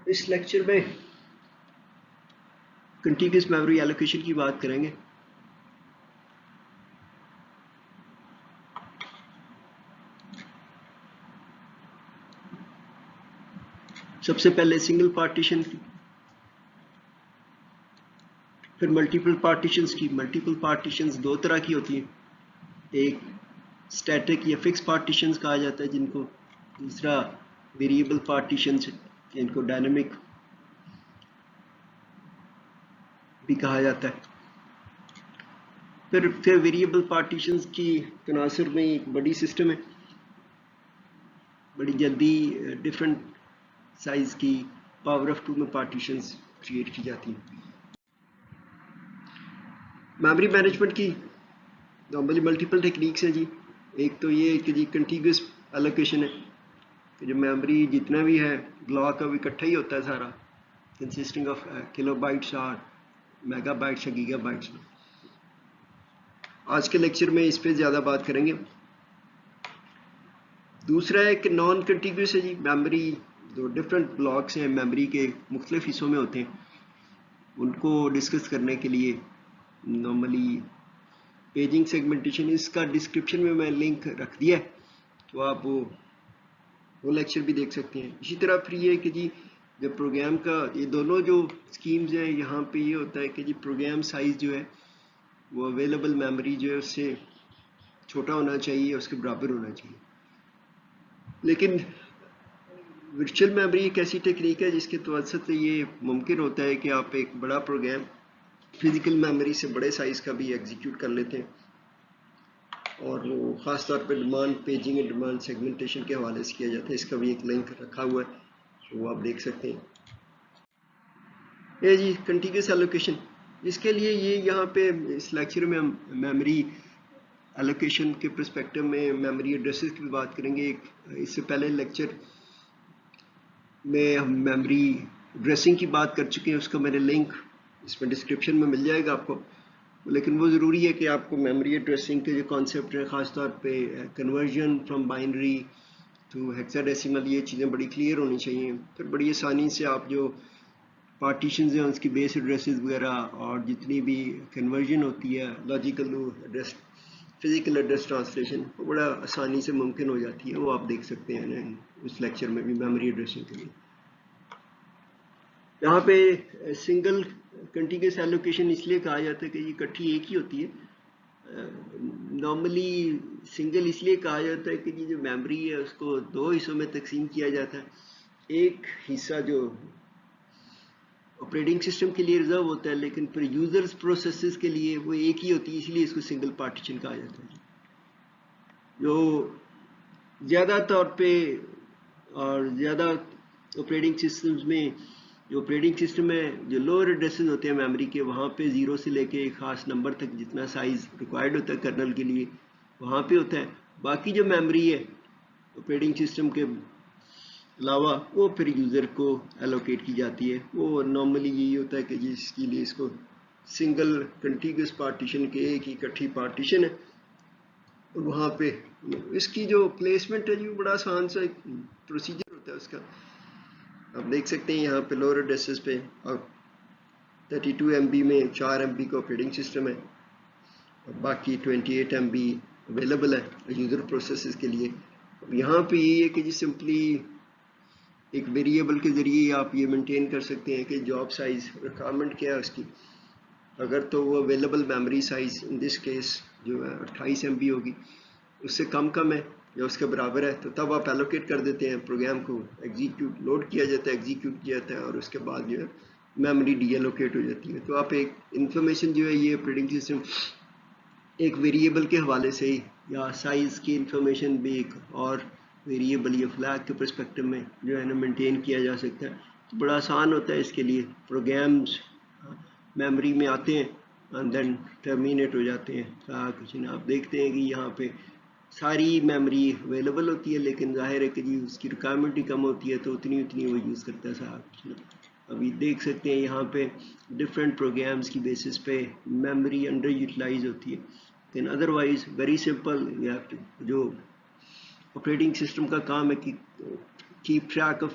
اس lecture میں continuous memory allocation کی بات کریں گے. سب سے پہلے سنگل پارٹیشن کی، پھر ملٹیپل پارٹیشنز کی. ملٹیپل پارٹیشنز دو طرح کی ہوتی ہیں، ایک اسٹیٹک یا فکس پارٹیشنز کہا جاتا ہے جن کو، دوسرا ویریبل پارٹیشنز جن کو ڈائنامک بھی کہا جاتا ہے. پھر ویریبل پارٹیشنز کی تناظر میں ایک بڑی سسٹم ہے، بڑی جلدی ڈفرینٹ سائز کی پاور آف 2 میں پارٹیشنز کریٹ کی جاتی ہیں. میموری مینجمنٹ کی نارملی ملٹیپل ٹیکنیکس ہیں جی. ایک تو یہ ہے کہ جی کنٹینیوس ایلوکیشن ہے کہ جو میموری جتنا بھی ہے بلاک اب اکٹھا ہی ہوتا ہے سارا، کنسسٹنگ آف کلو بائٹس اور میگا بائٹس یا گیگا بائٹس. آج کے لیکچر میں اس پہ زیادہ بات کریں گے. دوسرا ہے کہ نان کنٹینیوس ہے جی. میموری جو ڈفرینٹ بلاکس ہیں میموری کے مختلف حصوں میں ہوتے ہیں، ان کو ڈسکس کرنے کے لیے نارملی پیجنگ سیگمنٹیشن، اس کا ڈسکرپشن میں لنک رکھ دیا ہے تو آپ وہ لیکچر بھی دیکھ سکتے ہیں. اسی طرح پھر یہ کہ جی جب پروگرام کا یہ دونوں جو اسکیمز ہیں یہاں پہ یہ ہوتا ہے کہ جی پروگرام سائز جو ہے وہ اویلیبل میموری جو ہے اس سے چھوٹا ہونا چاہیے، اس کے برابر ہونا چاہیے. لیکن ورچوئل میموری ایک ایسی ٹیکنیک ہے جس کے توسط سے یہ ممکن ہوتا ہے کہ آپ ایک بڑا پروگرام فزیکل میموری سے بڑے سائز کا بھی ایگزیکیوٹ کر لیتے ہیں، اور وہ خاص طور پہ ڈیمانڈ پیجنگ اور ڈیمانڈ سیگمنٹیشن کے حوالے سے کیا جاتا ہے. اس کا بھی ایک لنک رکھا ہوا ہے وہ آپ دیکھ سکتے ہیں. یہ جی کنٹینیوس ایلوکیشن، اس کے لیے یہ یہاں پہ اس لیکچر میں ہم میموری ایلوکیشن کے پرسپیکٹو میں میموری ایڈریسز کی بات کریں گے. اس سے پہلے لیکچر میں ہم میموری ایڈریسنگ کی بات کر چکے ہیں، اس کا میرے لنک اس میں ڈسکرپشن میں مل جائے گا آپ کو. لیکن وہ ضروری ہے کہ آپ کو میموری ایڈریسنگ کے جو کانسیپٹ ہیں، خاص طور پہ conversion from binary to hexadecimal, یہ چیزیں بڑی کلیئر ہونی چاہیے. پھر بڑی آسانی سے آپ جو پارٹیشنز ہیں اس کی بیس ایڈریسز وغیرہ اور جتنی بھی کنورژن ہوتی ہے logical address physical address translation, وہ بڑا آسانی سے ممکن ہو جاتی ہے. وہ آپ دیکھ سکتے ہیں اس لیکچر میں بھی میموری ایڈریسنگ کے لیے. یہاں پہ سنگل کنٹینیوس ایلوکیشن اس لیے کہا جاتا ہے کہ یہ اکٹھی ایک ہی ہوتی ہے. نارملی سنگل اس لیے کہا جاتا ہے کہ یہ جو میموری ہے اس کو دو حصوں میں تقسیم کیا جاتا ہے. ایک حصہ جو آپریٹنگ سسٹم کے لیے ریزرو ہوتا ہے، لیکن پھر یوزرز پروسیسز کے لیے وہ ایک ہی ہوتی ہے، اس لیے اس کو سنگل پارٹیشن کہا جاتا ہے. جو زیادہ طور پہ اور زیادہ آپریٹنگ سسٹمز میں جو آپریٹنگ سسٹم میں جو لوور ایڈریسز ہوتے ہیں میموری کے، وہاں پہ 0 سے لے کے ایک خاص نمبر تک جتنا سائز ریکوائرڈ ہوتا ہے کرنل کے لیے وہاں پہ ہوتا ہے. باقی جو میموری ہے آپریٹنگ سسٹم کے علاوہ وہ پھر یوزر کو ایلوکیٹ کی جاتی ہے. وہ نارملی یہی ہوتا ہے کہ جس کے لیے اس کو سنگل کنٹینیوس پارٹیشن کے ایک ہی کٹھی پارٹیشن ہے، اور وہاں پہ اس کی جو پلیسمنٹ ہے جی وہ بڑا آسان سا ایک پروسیجر ہوتا ہے اس کا. آپ دیکھ سکتے ہیں یہاں پہ لوور ایڈریسز پہ اور 32 MB میں 4 MB کا آپریٹنگ سسٹم ہے اور باقی 28 MB اویلیبل ہے یوزر پروسیسز کے لیے. یہاں پہ یہ ہے کہ جی سمپلی ایک ویریبل کے ذریعے آپ یہ مینٹین کر سکتے ہیں کہ جاب سائز ریکوائرمنٹ کیا ہے اس کی. اگر تو وہ available memory size in this case جو ہے 28 MB ہوگی، اس سے کم ہے یا اس کے برابر ہے، تو تب آپ ایلوکیٹ کر دیتے ہیں پروگرام کو، ایگزیکیوٹ لوڈ کیا جاتا ہے، ایگزیکیوٹ کیا جاتا ہے اور اس کے بعد جو ہے میموری ڈی ایلوکیٹ ہو جاتی ہے. تو آپ ایک انفارمیشن جو ہے یہ آپریٹنگ سسٹم ایک ویریبل کے حوالے سے ہی یا سائز کی انفارمیشن بھی ایک اور ویریبل یا فلیگ کے پرسپیکٹو میں جو ہے نا مینٹین کیا جا سکتا ہے. تو بڑا آسان ہوتا ہے اس کے لیے. پروگرامز میموری میں آتے ہیں اینڈ دین ٹرمینیٹ ہو جاتے ہیں. کچھ نہیں، آپ دیکھتے ہیں کہ یہاں پہ ساری میموری اویلیبل ہوتی ہے، لیکن ظاہر ہے کہ جی اس کی ریکوائرمنٹ ہی کم ہوتی ہے تو اتنی وہ یوز کرتا ہے صاحب. ابھی دیکھ سکتے ہیں یہاں پہ ڈفرینٹ پروگرامز کی بیسس پہ میموری انڈر یوٹیلائز ہوتی ہے. لیکن ادروائز ویری سمپل، جو آپریٹنگ سسٹم کا کام ہے کہ keep track of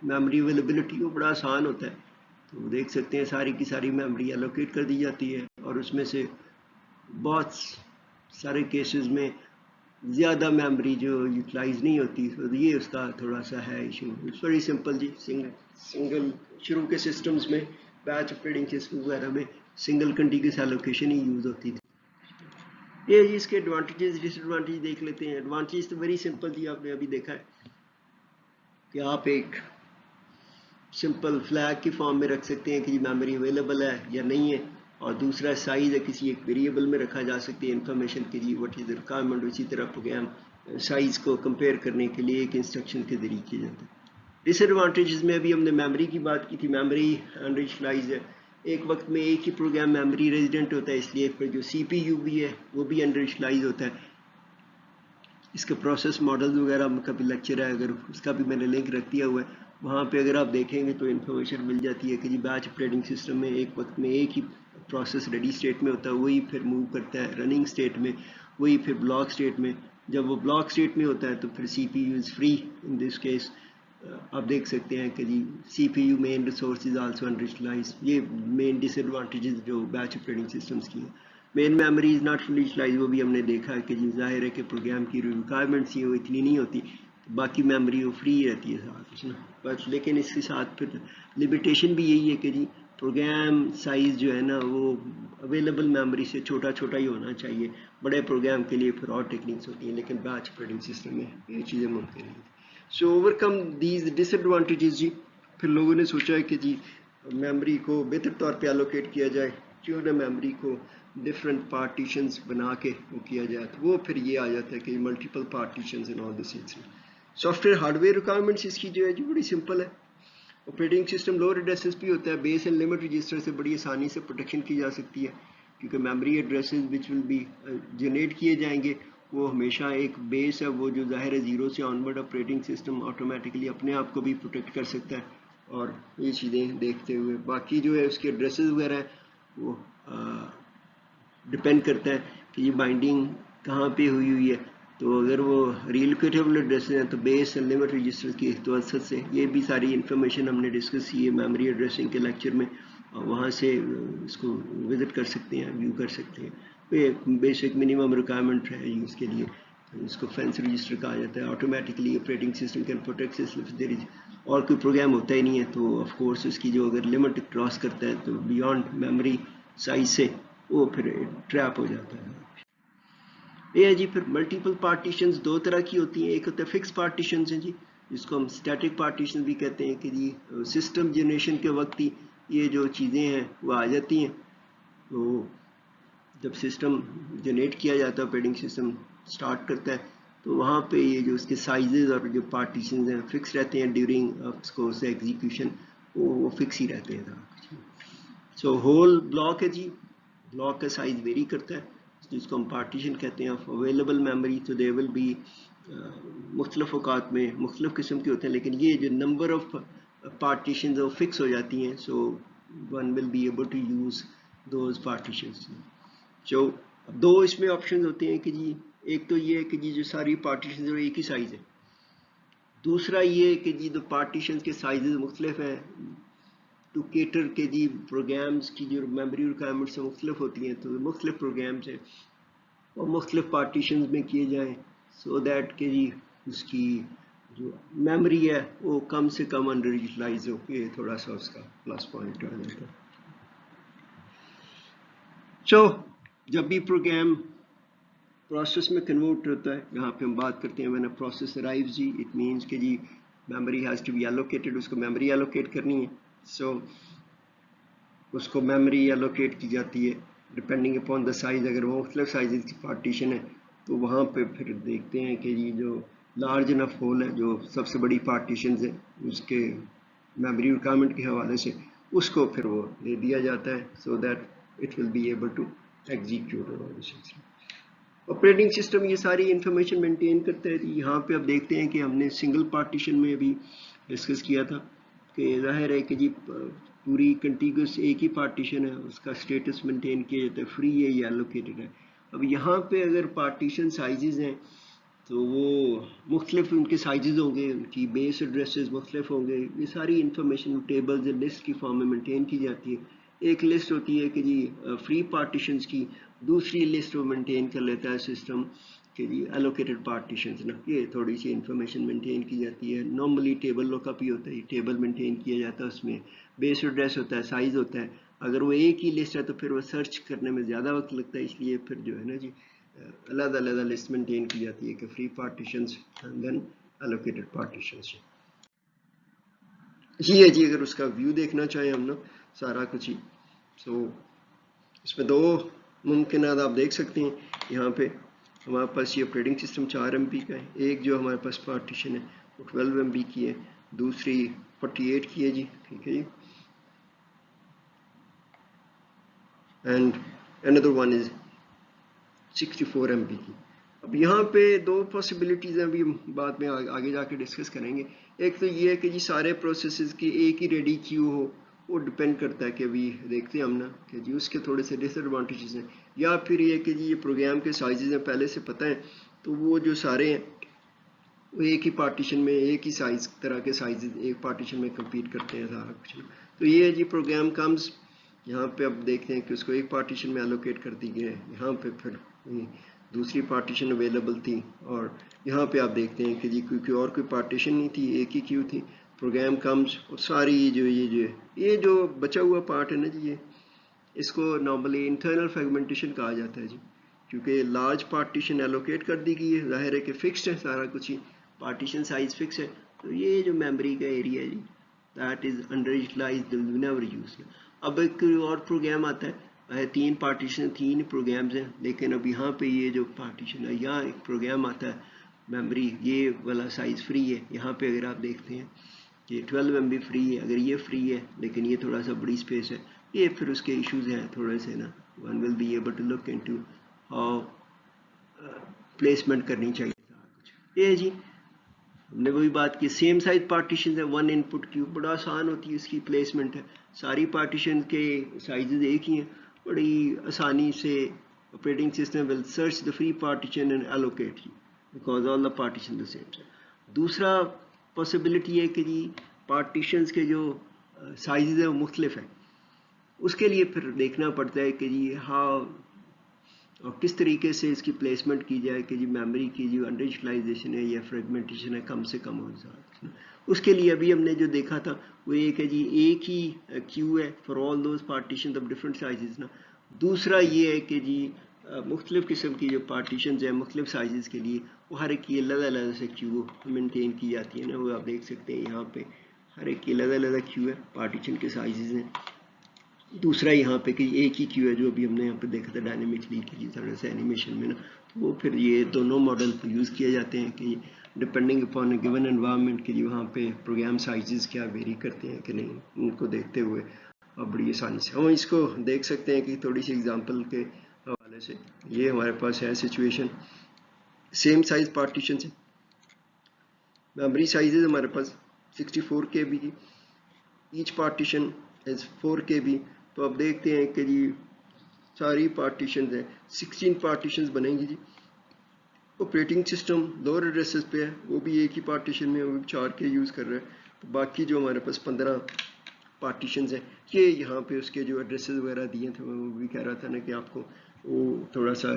memory availability وہ بڑا آسان ہوتا ہے. تو دیکھ سکتے ہیں ساری کی ساری میموری الوکیٹ کر دی جاتی ہے اور اس میں سے بہت سارے کیسز میں زیادہ میموری جو یوٹیلائز نہیں ہوتی. تو یہ اس کا تھوڑا سا ہے ایشو. اٹس ویری سمپل جی. سنگل شروع کے سسٹمز میں بیچ آپریٹنگ سسٹم وغیرہ میں سنگل کنٹینیوس ایلوکیشن ہی یوز ہوتی تھی. یہ جی اس کے ایڈوانٹیجز ڈس ایڈوانٹیج دیکھ لیتے ہیں. ایڈوانٹیج تو ویری سمپل جی, آپ نے ابھی دیکھا ہے کہ آپ ایک سمپل فلیگ کی فارم میں رکھ سکتے ہیں کہ جی میموری اویلیبل ہے یا نہیں ہے, اور دوسرا سائز ہے کسی ایک ویریبل میں رکھا جا سکتی ہے انفارمیشن کے جی وٹ از ریکوائرمنٹ. اسی طرح پروگرام سائز کو کمپیئر کرنے کے لیے ایک انسٹرکشن کے ذریعے کیا جاتا ہے. ڈس ایڈوانٹیجز میں ابھی ہم نے میموری کی بات کی تھی. میموری انریچلائز ہے. ایک وقت میں ایک ہی پروگرام میموری ریزیڈنٹ ہوتا ہے, اس لیے پھر جو سی پی یو بھی ہے وہ بھی انریچلائز ہوتا ہے. اس کے پروسیس ماڈلز وغیرہ کا بھی لیکچر ہے, اگر اس کا بھی میں نے لنک رکھ دیا ہوا ہے, وہاں پہ اگر آپ دیکھیں گے تو انفارمیشن مل جاتی ہے کہ جی بیچ آپریٹنگ سسٹم میں ایک وقت میں ایک ہی پروسیس ریڈی اسٹیٹ میں ہوتا ہے, وہی پھر موو کرتا ہے رننگ اسٹیٹ میں, وہی پھر بلاک اسٹیٹ میں. جب وہ بلاک اسٹیٹ میں ہوتا ہے تو پھر سی P U is free in this case. آپ دیکھ سکتے ہیں کہ جی سی P you mean resource is also انریچلائز. یہ مین ڈس ایڈوانٹیجز جو بیچ آپریٹنگ سسٹمس کی ہیں. Main memory is not fully utilise, وہ بھی ہم نے دیکھا ہے کہ جی ظاہر ہے کہ پروگرام کی ریکوائرمنٹس ہیں وہ اتنی نہیں ہوتی, باقی میموری وہ فری رہتی ہے ساتھ. بس لیکن اس کے ساتھ پھر لمیٹیشن بھی یہی ہے کہ جی پروگرام سائز جو ہے نا وہ اویلیبل میموری سے چھوٹا چھوٹا ہی ہونا چاہیے. بڑے پروگرام کے لیے پھر اور ٹیکنیکس ہوتی ہیں, لیکن بیچ آپریٹنگ سسٹم میں یہ چیزیں ممکن نہیں. سو اوور کم دیز ڈس ایڈوانٹیجز جی, پھر لوگوں نے سوچا ہے کہ جی میموری کو بہتر طور پہ الوکیٹ کیا جائے, کیوں نہ میموری کو ڈفرینٹ پارٹیشنز بنا کے وہ کیا جائے. تو وہ پھر یہ آ جاتا ہے کہ multiple partitions in all this things. Software hardware requirements اس کی جو ہے جو بڑی سمپل ہے. آپریٹنگ سسٹم لوور ایڈریسز بھی ہوتا ہے, بیس اینڈ لمٹ رجسٹر سے بڑی آسانی سے پروٹیکشن کی جا سکتی ہے, کیونکہ memory addresses which will be generate کیے جائیں گے وہ ہمیشہ ایک بیس ہے, وہ جو ظاہر ہے زیرو سے آنورڈ آپریٹنگ سسٹم آٹومیٹکلی اپنے آپ کو بھی پروٹیکٹ کر سکتا ہے. اور یہ چیزیں دیکھتے ہوئے باقی جو ہے اس کے ایڈریسز وغیرہ ہیں وہ ڈپینڈ کرتا ہے کہ یہ بائنڈنگ کہاں پہ ہوئی ہے. تو اگر وہ ریلوکیٹیبل ایڈریسز ہیں تو بیس اینڈ لمٹ رجسٹر کی توسط سے یہ بھی ساری انفارمیشن ہم نے ڈسکس کی ہے میموری ایڈریسنگ کے لیکچر میں, وہاں سے اس کو وزٹ کر سکتے ہیں, ویو کر سکتے ہیں. یہ بیسک منیمم ریکوائرمنٹ ہے اس کے لیے. اس کو فینس رجسٹر کہا جاتا ہے. Automatically operating system can protect اور کوئی پروگرام ہوتا ہی نہیں ہے تو آف کورس اس کی جو اگر لمٹ کراس کرتا ہے تو بیونڈ میموری سائز سے وہ پھر ٹریپ ہو جاتا ہے. یہ ہے جی پھر ملٹیپل پارٹیشنز دو طرح کی ہوتی ہیں. ایک ہوتا ہے فکس پارٹیشنز ہیں جی, جس کو ہم اسٹیٹک پارٹیشن بھی کہتے ہیں کہ جی سسٹم جنریشن کے وقت ہی یہ جو چیزیں ہیں وہ آ جاتی ہیں. تو جب سسٹم جنریٹ کیا جاتا ہے آپریٹنگ سسٹم اسٹارٹ کرتا ہے تو وہاں پہ یہ جو اس کے سائزز اور جو پارٹیشنز ہیں فکس رہتے ہیں ڈیورنگ اس کو سے ایگزیکیوشن وہ فکس ہی رہتے ہیں. سو ہول بلاک ہے جی, بلاک کا سائز ویری کرتا ہے جس کو ہم پارٹیشن کہتے ہیں آف اویلیبل میموری. تو دے ول بی مختلف اوقات میں مختلف قسم کے ہوتے ہیں, لیکن یہ جو نمبر آف پارٹیشنز وہ فکس ہو جاتی ہیں. So one will be able to use those partitions. جو دو اس میں آپشنز ہوتے ہیں کہ جی ایک تو یہ ہے کہ جی جو ساری پارٹیشنز وہ ایک ہی سائز ہے. دوسرا یہ ہے کہ جی جو پارٹیشنز کے سائزز مختلف ہیں ٹو کیٹر کے جی پروگرامز کی جو میموری ریکوائرمنٹس مختلف ہوتی ہیں, تو مختلف پروگرامز ہیں اور مختلف پارٹیشنز میں کیے جائیں سو دیٹ کہ جی اس کی جو میموری ہے وہ کم سے کم انڈر یوٹیلائز ہو. یہ تھوڑا سا اس کا پلس پوائنٹ آ جاتا ہے. سو جب بھی پروگرام پروسیس میں کنورٹ ہوتا ہے, یہاں پہ ہم بات کرتے ہیں when a process arrives جی اٹ مینس کہ جی memory has to be allocated, اس کو میموری ایلوکیٹ کرنی ہے. سو اس کو میموری ایلوکیٹ کی جاتی ہے ڈپینڈنگ اپون دا سائز. اگر وہ مختلف سائزز کی پارٹیشن ہے تو وہاں پہ پھر دیکھتے ہیں کہ یہ جو لارج انف ہول ہے جو سب سے بڑی پارٹیشنز ہیں اس کے میموری ریکوائرمنٹ کے حوالے سے اس کو پھر وہ دے دیا جاتا ہے so that it will be able to execute. Operating system یہ ساری انفارمیشن مینٹین کرتا ہے. یہاں پہ اب دیکھتے ہیں کہ ہم نے سنگل پارٹیشن میں ابھی ڈسکس کیا تھا کہ ظاہر ہے کہ جی پوری کنٹیگوس ایک ہی پارٹیشن ہے, اس کا اسٹیٹس مینٹین کیا جاتا ہے, فری ہے یا ایلوکیٹڈ ہے. اب یہاں پہ اگر پارٹیشن سائزز ہیں تو وہ مختلف ان کے سائزز ہوں گے, ان کی بیس ایڈریسز مختلف ہوں گے. یہ ساری انفارمیشن ٹیبلز لسٹ کی فارم میں مینٹین کی جاتی ہے. ایک لسٹ ہوتی ہے کہ جی فری پارٹیشنز کی, دوسری لسٹ وہ مینٹین کر لیتا ہے سسٹم کہ جی الوکیٹڈ پارٹیشنز نا. یہ تھوڑی سی انفارمیشن مینٹین کی جاتی ہے. نارملی ٹیبل لوک اپ ہی ہوتا ہے, ٹیبل مینٹین کیا جاتا ہے, اس میں بیس ایڈریس ہوتا ہے, سائز ہوتا ہے. اگر وہ ایک ہی لسٹ ہے تو پھر وہ سرچ کرنے میں زیادہ وقت لگتا ہے, اس لیے پھر جو ہے نا جی علیحدہ علیحدہ لسٹ مینٹین کی جاتی ہے کہ free partitions and then allocated partitions. یہ ہے جی اگر اس کا ویو دیکھنا چاہیں ہم نا سارا کچھ ہی. سو اس میں دو ممکنات آپ دیکھ سکتے ہیں. یہاں پہ ہمارے پاس یہ آپریٹنگ سسٹم 4 MB کا ہے. ایک جو ہمارے پاس پارٹیشن ہے وہ 12 MB کی ہے, دوسری 48 کی ہے جی. ٹھیک ہے جی. اینڈ اندر ون از 64 MB کی. اب یہاں پہ دو پاسبلٹیز ہیں, ابھی بعد میں آگے جا کے ڈسکس کریں گے. ایک تو یہ ہے کہ جی سارے پروسیسز کی ایک ہی ریڈی کیو ہو, وہ ڈپینڈ کرتا ہے کہ ابھی دیکھتے ہیں ہم نا کہ جی اس کے تھوڑے سے ڈس ایڈوانٹیجز ہیں. یا پھر یہ کہ جی یہ پروگرام کے سائزز ہیں پہلے سے پتہ ہیں, تو وہ جو سارے ہیں وہ ایک ہی پارٹیشن میں ایک ہی سائز طرح کے سائزز ایک پارٹیشن میں کمپیٹ کرتے ہیں سارا کچھ. تو یہ ہے جی پروگرام کمز, یہاں پہ اب دیکھتے ہیں کہ اس کو ایک پارٹیشن میں الوکیٹ کر دی گئے. یہاں پہ پھر دوسری پارٹیشن اویلیبل تھی, اور یہاں پہ آپ دیکھتے ہیں کہ جی کیونکہ اور کوئی پارٹیشن نہیں تھی, ایک ہی کیو تھی. پروگرام کمز اور ساری یہ جو بچا ہوا پارٹ ہے نا جی, یہ اس کو نارملی انٹرنل فریگمنٹیشن کہا جاتا ہے جی, کیونکہ لارج پارٹیشن ایلوکیٹ کر دی گئی ہے. ظاہر ہے کہ فکسڈ ہے سارا کچھ ہی, پارٹیشن سائز فکس ہے. تو یہ جو میموری کا ایریا ہے جی that is underutilized, never use. اب ایک اور پروگرام آتا ہے, 3 پارٹیشن 3 پروگرامز ہیں, لیکن اب یہاں پہ یہ جو پارٹیشن ہے یہاں ایک پروگرام آتا ہے میموری, یہ والا سائز فری ہے. یہاں پہ اگر آپ دیکھتے ہیں کہ 12 MB فری ہے, اگر یہ فری ہے لیکن یہ تھوڑا سا بڑی اسپیس ہے, یہ پھر اس کے ایشوز ہیں تھوڑے سے نا. One will be able to look into how placement کرنی چاہیے سارا کچھ. یہ جی ہم نے وہی بات کی, سیم سائز پارٹیشن ہے, 1 ان پٹ کیو, بڑا آسان ہوتی ہے اس کی پلیسمنٹ ہے. ساری پارٹیشن کے سائزز ایک ہی ہیں, بڑی آسانی سے operating system will search the free partition and allocate because all the partition the same. دوسرا پاسبلٹی ہے کہ جی پارٹیشنز کے جو سائزز ہیں وہ مختلف ہیں. اس کے لیے پھر دیکھنا پڑتا ہے کہ جی ہاؤ اور کس طریقے سے اس کی پلیسمنٹ کی جائے کہ جی میموری کی جو انڈر یوٹیلائزیشن ہے یا فریگمنٹیشن ہے کم سے کم ہو جائے. اس کے لیے ابھی ہم نے جو دیکھا تھا وہ ایک ہے جی ایک ہی کیو ہے for all those partitions of different sizes نا. دوسرا یہ ہے کہ جی مختلف قسم کی جو پارٹیشنز ہیں مختلف سائزز کے لیے وہ ہر ایک کی علیحدہ علیحدہ سے کیو مینٹین کی جاتی ہے نا. وہ آپ دیکھ سکتے ہیں یہاں پہ ہر ایک کی علیحدہ علیحدہ کیو ہے, پارٹیشن کے سائزز ہیں. دوسرا یہاں پہ کہ ایک ہی کیو ہے جو ابھی ہم نے یہاں پہ دیکھا تھا ڈائنامکلی کی طرح سے اینیمیشن میں نا. تو وہ پھر یہ دونوں ماڈل یوز کیے جاتے ہیں کہ depending upon a given environment کے لیے وہاں پہ پروگرام سائزز کیا ویری کرتے ہیں کہ نہیں, ان کو دیکھتے ہوئے اب بڑی آسانی سے ہم اس کو دیکھ سکتے ہیں کہ تھوڑی سی اگزامپل کے حوالے سے. یہ ہمارے پاس ہے سچویشن, سیم سائز پارٹیشن سے, میموری سائزز ہمارے پاس 64 KB کی, ایچ پارٹیشن از 4 KB. تو اب دیکھتے ہیں کہ جی ساری پارٹیشنز ہیں 16 پارٹیشنز بنیں گی جی. آپریٹنگ سسٹم لوور ایڈریسز پہ ہے, وہ بھی ایک ہی پارٹیشن میں, وہ 4 کے یوز کر رہا ہے. تو باقی جو ہمارے پاس 15 پارٹیشنز ہیں یہ یہاں پہ اس کے جو ایڈریسز وغیرہ دیے تھے وہ بھی کہہ رہا تھا نا کہ آپ کو وہ تھوڑا سا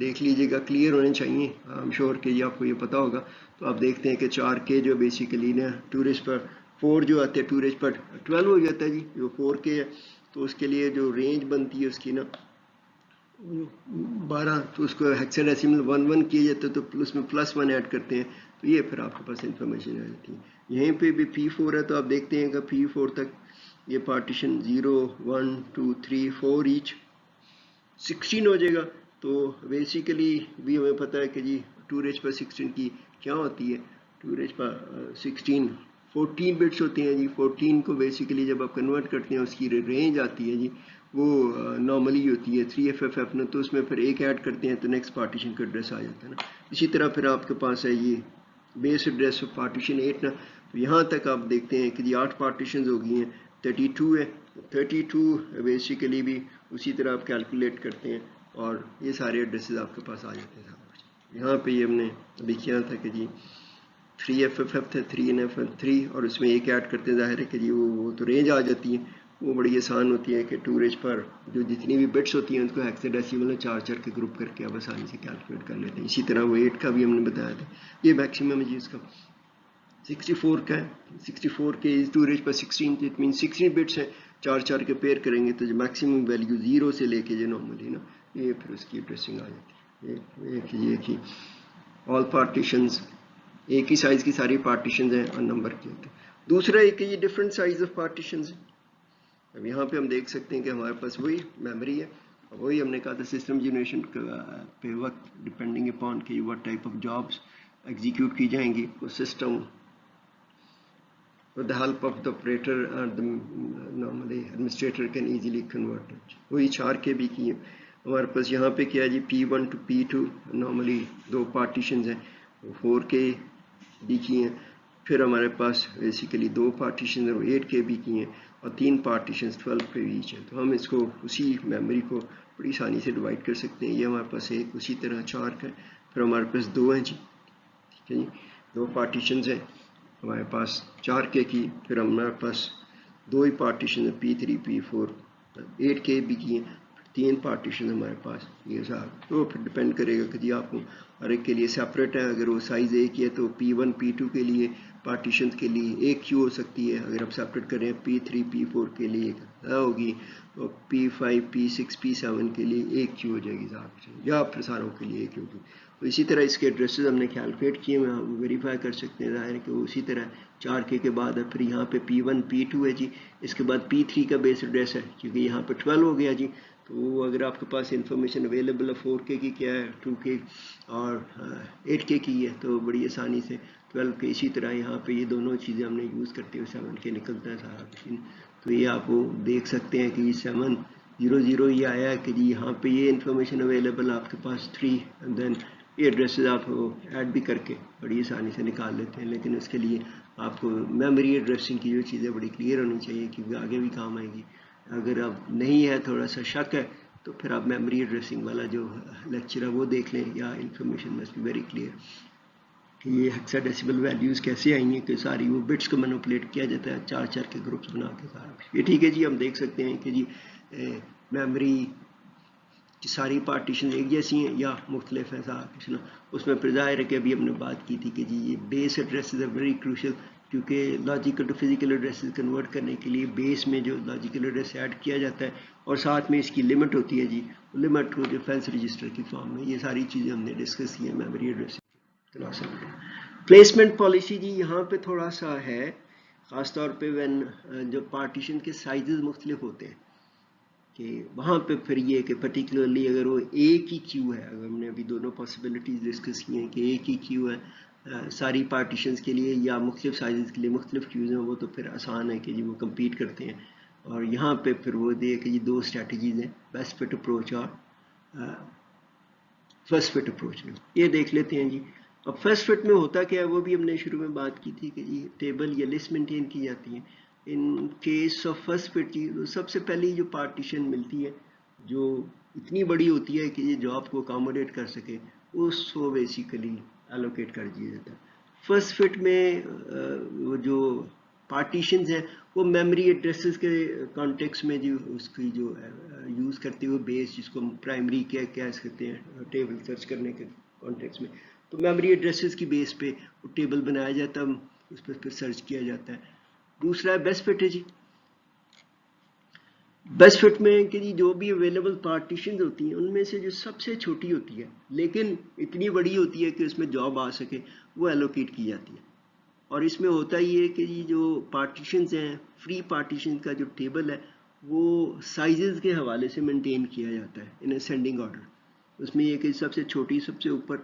دیکھ لیجیے گا, کلیئر ہونے چاہیے. آئی ایم شیور کہ یہ آپ کو یہ پتہ ہوگا. تو آپ دیکھتے ہیں کہ 4K جو بیسیکلی نا 2 پر 4 جو آتے ہیں 2 پر 12 ہو جاتا ہے جی, جو 4K ہے. تو اس کے لیے جو رینج بنتی ہے اس کی نا 12, تو اس کو ہیکسا ڈیسیمل 11 کیا جاتا ہے, تو اس میں +1 ایڈ کرتے ہیں, تو یہ پھر آپ کے پاس انفارمیشن آ جاتی ہے. یہیں پہ بھی P4 ہے, تو آپ دیکھتے ہیں کہ P4 تک یہ پارٹیشن 0 1 2 3 4 ایچ 16 ہو جائے گا. تو بیسیکلی بھی ہمیں پتہ ہے کہ جی 2^16 کی کیا ہوتی ہے. 2^16 14 بٹس ہوتے ہیں جی. 14 کو بیسیکلی جب آپ کنورٹ کرتے ہیں اس کی رینج آتی ہے جی وہ نارملی ہوتی ہے 3FFF نا, تو اس میں پھر ایک ایڈ کرتے ہیں تو نیکسٹ پارٹیشن کا ایڈریس آ جاتا ہے نا. اسی طرح پھر آپ کے پاس ہے یہ بیس ایڈریس آف پارٹیشن 8 نا. تو یہاں تک آپ دیکھتے ہیں کہ جی 8 پارٹیشنز ہو گئی ہیں, 32 ہے. 32 بیسیکلی بھی اسی طرح آپ کیلکولیٹ کرتے ہیں اور یہ سارے ایڈریسز آپ کے پاس آ جاتے ہیں. یہاں پہ یہ ہم نے ابھی کیا تھا کہ جی 3FFF تھا 3NF3 اور اس میں ایک ایڈ کرتے ہیں. ظاہر ہے کہ جی وہ تو رینج آ جاتی ہے, وہ بڑی آسان ہوتی ہے کہ 2 رینج پر جو جتنی بھی بٹس ہوتی ہیں ان کو ہیکساڈیسیمل 4 کے گروپ کر کے آپ آسانی سے کیلکولیٹ کر لیتے ہیں. اسی طرح وہ 8 کا بھی ہم نے بتایا تھا. یہ میکسیمم ہے جی اس کا 64 کا ہے. 64 کے 2 range per 16 it mean 16 bits ہیں, 4 کے پیر کریں گے تو جو میکسیمم ویلیو 0 سے لے کے جو نارملی نا یہ پھر اس کی ایڈریسنگ آ جاتی ہے. ایک ہی آل پارٹیشنز ایک ہی سائز کی ساری پارٹیشنز ہیں اور نمبر کے ہوتے ہیں. دوسرا ایک یہ ڈفرینٹ سائز آف پارٹیشنز ہیں. اب یہاں پہ ہم دیکھ سکتے ہیں کہ ہمارے پاس وہی میموری ہے, وہی ہم نے کہا تھا سسٹم جنریشن پہ وقت ڈپینڈنگ اپان کہ what type of jobs execute کی جائیں گی. وہ system with the help of the operator the normally administrator can easily convert it. وہی 4 کے بھی کی ہیں ہمارے پاس. یہاں پہ کیا جی P1 to P2 normally 2 partitions ہیں, 4 کے بھی کی ہیں. پھر ہمارے پاس بیسیکلی 2 پارٹیشنز اور 8 کے بھی کی ہیں اور 3 پارٹیشنز 12 پہ ایچ ہیں. تو ہم اس کو اسی میموری کو بڑی آسانی سے ڈیوائڈ کر سکتے ہیں. یہ ہمارے پاس ایک اسی طرح 4 کا ہے. پھر ہمارے پاس 2 ہیں جی, ٹھیک ہے جی, 2 پارٹیشنز ہیں ہمارے پاس 4 کے کی. پھر ہمارے پاس 2 ہی پارٹیشن ہیں P3 P4 8 کے بھی کی ہیں. 3 پارٹیشن ہمارے پاس یہ صاحب. تو پھر ڈپینڈ کرے گا کہ جی آپ کو ہر ایک کے لیے سیپریٹ ہے. اگر وہ سائز ایک ہی ہے تو P1 P2 کے لیے پارٹیشن کے لیے ایک کیو ہو سکتی ہے. اگر آپ سیپریٹ کریں P3 P4 کے لیے ہوگی تو P5 P6 P7 کے لیے ایک کیو ہو جائے گی صاحب, یا پھر ساروں کے لیے ایک ہوگی. تو اسی طرح اس کے ایڈریسز ہم نے کیلکولیٹ کیے ہیں, ہم ویریفائی کر سکتے ہیں. ظاہر ہے کہ وہ اسی طرح 4 کے بعد ہے. پھر یہاں پہ P1 P2 ہے جی, اس کے بعد P3 کا بیس ایڈریس ہے کیونکہ یہاں پہ 12 ہو گیا جی. تو اگر آپ کے پاس انفارمیشن اویلیبل ہے 4 کے کی کیا ہے 2 کے اور 8 کے کی ہے تو بڑی آسانی سے 12 کے. اسی طرح یہاں پہ یہ دونوں چیزیں ہم نے یوز کرتے ہوئے 7 کے نکلتا ہے سارا. تو یہ آپ وہ دیکھ سکتے ہیں کہ یہ 700 یہ آیا ہے کہ جی یہاں پہ یہ انفارمیشن اویلیبل آپ کے پاس 3 اینڈ دین یہ ایڈریسز آپ ایڈ بھی کر کے بڑی آسانی سے نکال لیتے ہیں. لیکن اس کے لیے آپ کو میموری ایڈریسنگ کی جو چیزیں بڑی کلیئر ہونی چاہیے کیونکہ آگے بھی کام آئے گی. اگر اب نہیں ہے تھوڑا سا شک ہے تو پھر آپ میموری ایڈریسنگ والا جو لیکچر ہے وہ دیکھ لیں, یا information must be very clear کہ یہ ہیکساڈیسیمل ویلیوز کیسے آئی ہیں کہ ساری وہ بٹس کو مینوپولیٹ کیا جاتا ہے 4 کے گروپس بنا کے سارا. یہ ٹھیک ہے جی. ہم دیکھ سکتے ہیں کہ جی میموری کی ساری پارٹیشن ایک جیسی ہیں یا مختلف ہیں صاحب. اس میں پھر ظاہر ہے کہ ابھی ہم نے بات کی تھی کہ جی یہ base addresses are very crucial کیونکہ logical to physical addresses convert کرنے کے لیے بیس میں جو لاجیکل ایڈریس ایڈ کیا جاتا ہے اور ساتھ میں اس کی لمٹ ہوتی ہے جی, لمٹ ہو جو فینس رجسٹر کی فارم میں. یہ ساری چیزیں ہم نے ڈسکس کی ہیں میموری ایڈریس. پلیسمنٹ پالیسی جی یہاں پہ تھوڑا سا ہے, خاص طور پہ وین جو پارٹیشن کے سائزز مختلف ہوتے ہیں کہ وہاں پہ پھر یہ کہ پرٹیکولرلی اگر وہ ایک ہی کیو ہے, اگر ہم نے ابھی دونوں پاسبلٹیز ڈسکس کی ہیں کہ ایک ہی کیو ہے ساری پارٹیشنز کے لیے یا مختلف سائزز کے لیے مختلف کیوز ہیں, وہ تو پھر آسان ہے کہ جی وہ کمپیٹ کرتے ہیں. اور یہاں پہ پھر وہ دے کہ جی 2 اسٹریٹجیز ہیں, بیسٹ فٹ اپروچ اور فرسٹ فٹ اپروچ. یہ دیکھ لیتے ہیں جی. اب فرسٹ فٹ میں ہوتا کیا ہے وہ بھی ہم نے شروع میں بات کی تھی کہ جی ٹیبل یا لسٹ مینٹین کی جاتی ہیں. In case of first fit جی سب سے پہلی جو پارٹیشن ملتی ہے جو اتنی بڑی ہوتی ہے کہ یہ جاب کو اکاموڈیٹ کر سکے اس کو بیسیکلی الوکیٹ کر دیا جاتا ہے. فرسٹ فٹ میں وہ جو پارٹیشنز ہیں وہ میموری ایڈریسز کے کانٹیکس میں جو اس کی جو یوز کرتے ہوئے بیس جس کو پرائمری کیا سکتے ہیں ٹیبل سرچ کرنے کے کانٹیکس میں, تو میموری ایڈریسز کی بیس پہ وہ ٹیبل بنایا جاتا ہے, اس پر پھر سرچ کیا جاتا ہے. دوسرا ہے بیسٹ فٹ ہے جی. بیسٹ فٹ میں کہ جی جو بھی اویلیبل پارٹیشنز ہوتی ہیں ان میں سے جو سب سے چھوٹی ہوتی ہے لیکن اتنی بڑی ہوتی ہے کہ اس میں جاب آ سکے وہ ایلوکیٹ کی جاتی ہے. اور اس میں ہوتا ہی ہے کہ جی جو پارٹیشنز ہیں فری پارٹیشن کا جو ٹیبل ہے وہ سائزز کے حوالے سے مینٹین کیا جاتا ہے ان اسینڈنگ آرڈر. اس میں یہ کہ سب سے چھوٹی سب سے اوپر,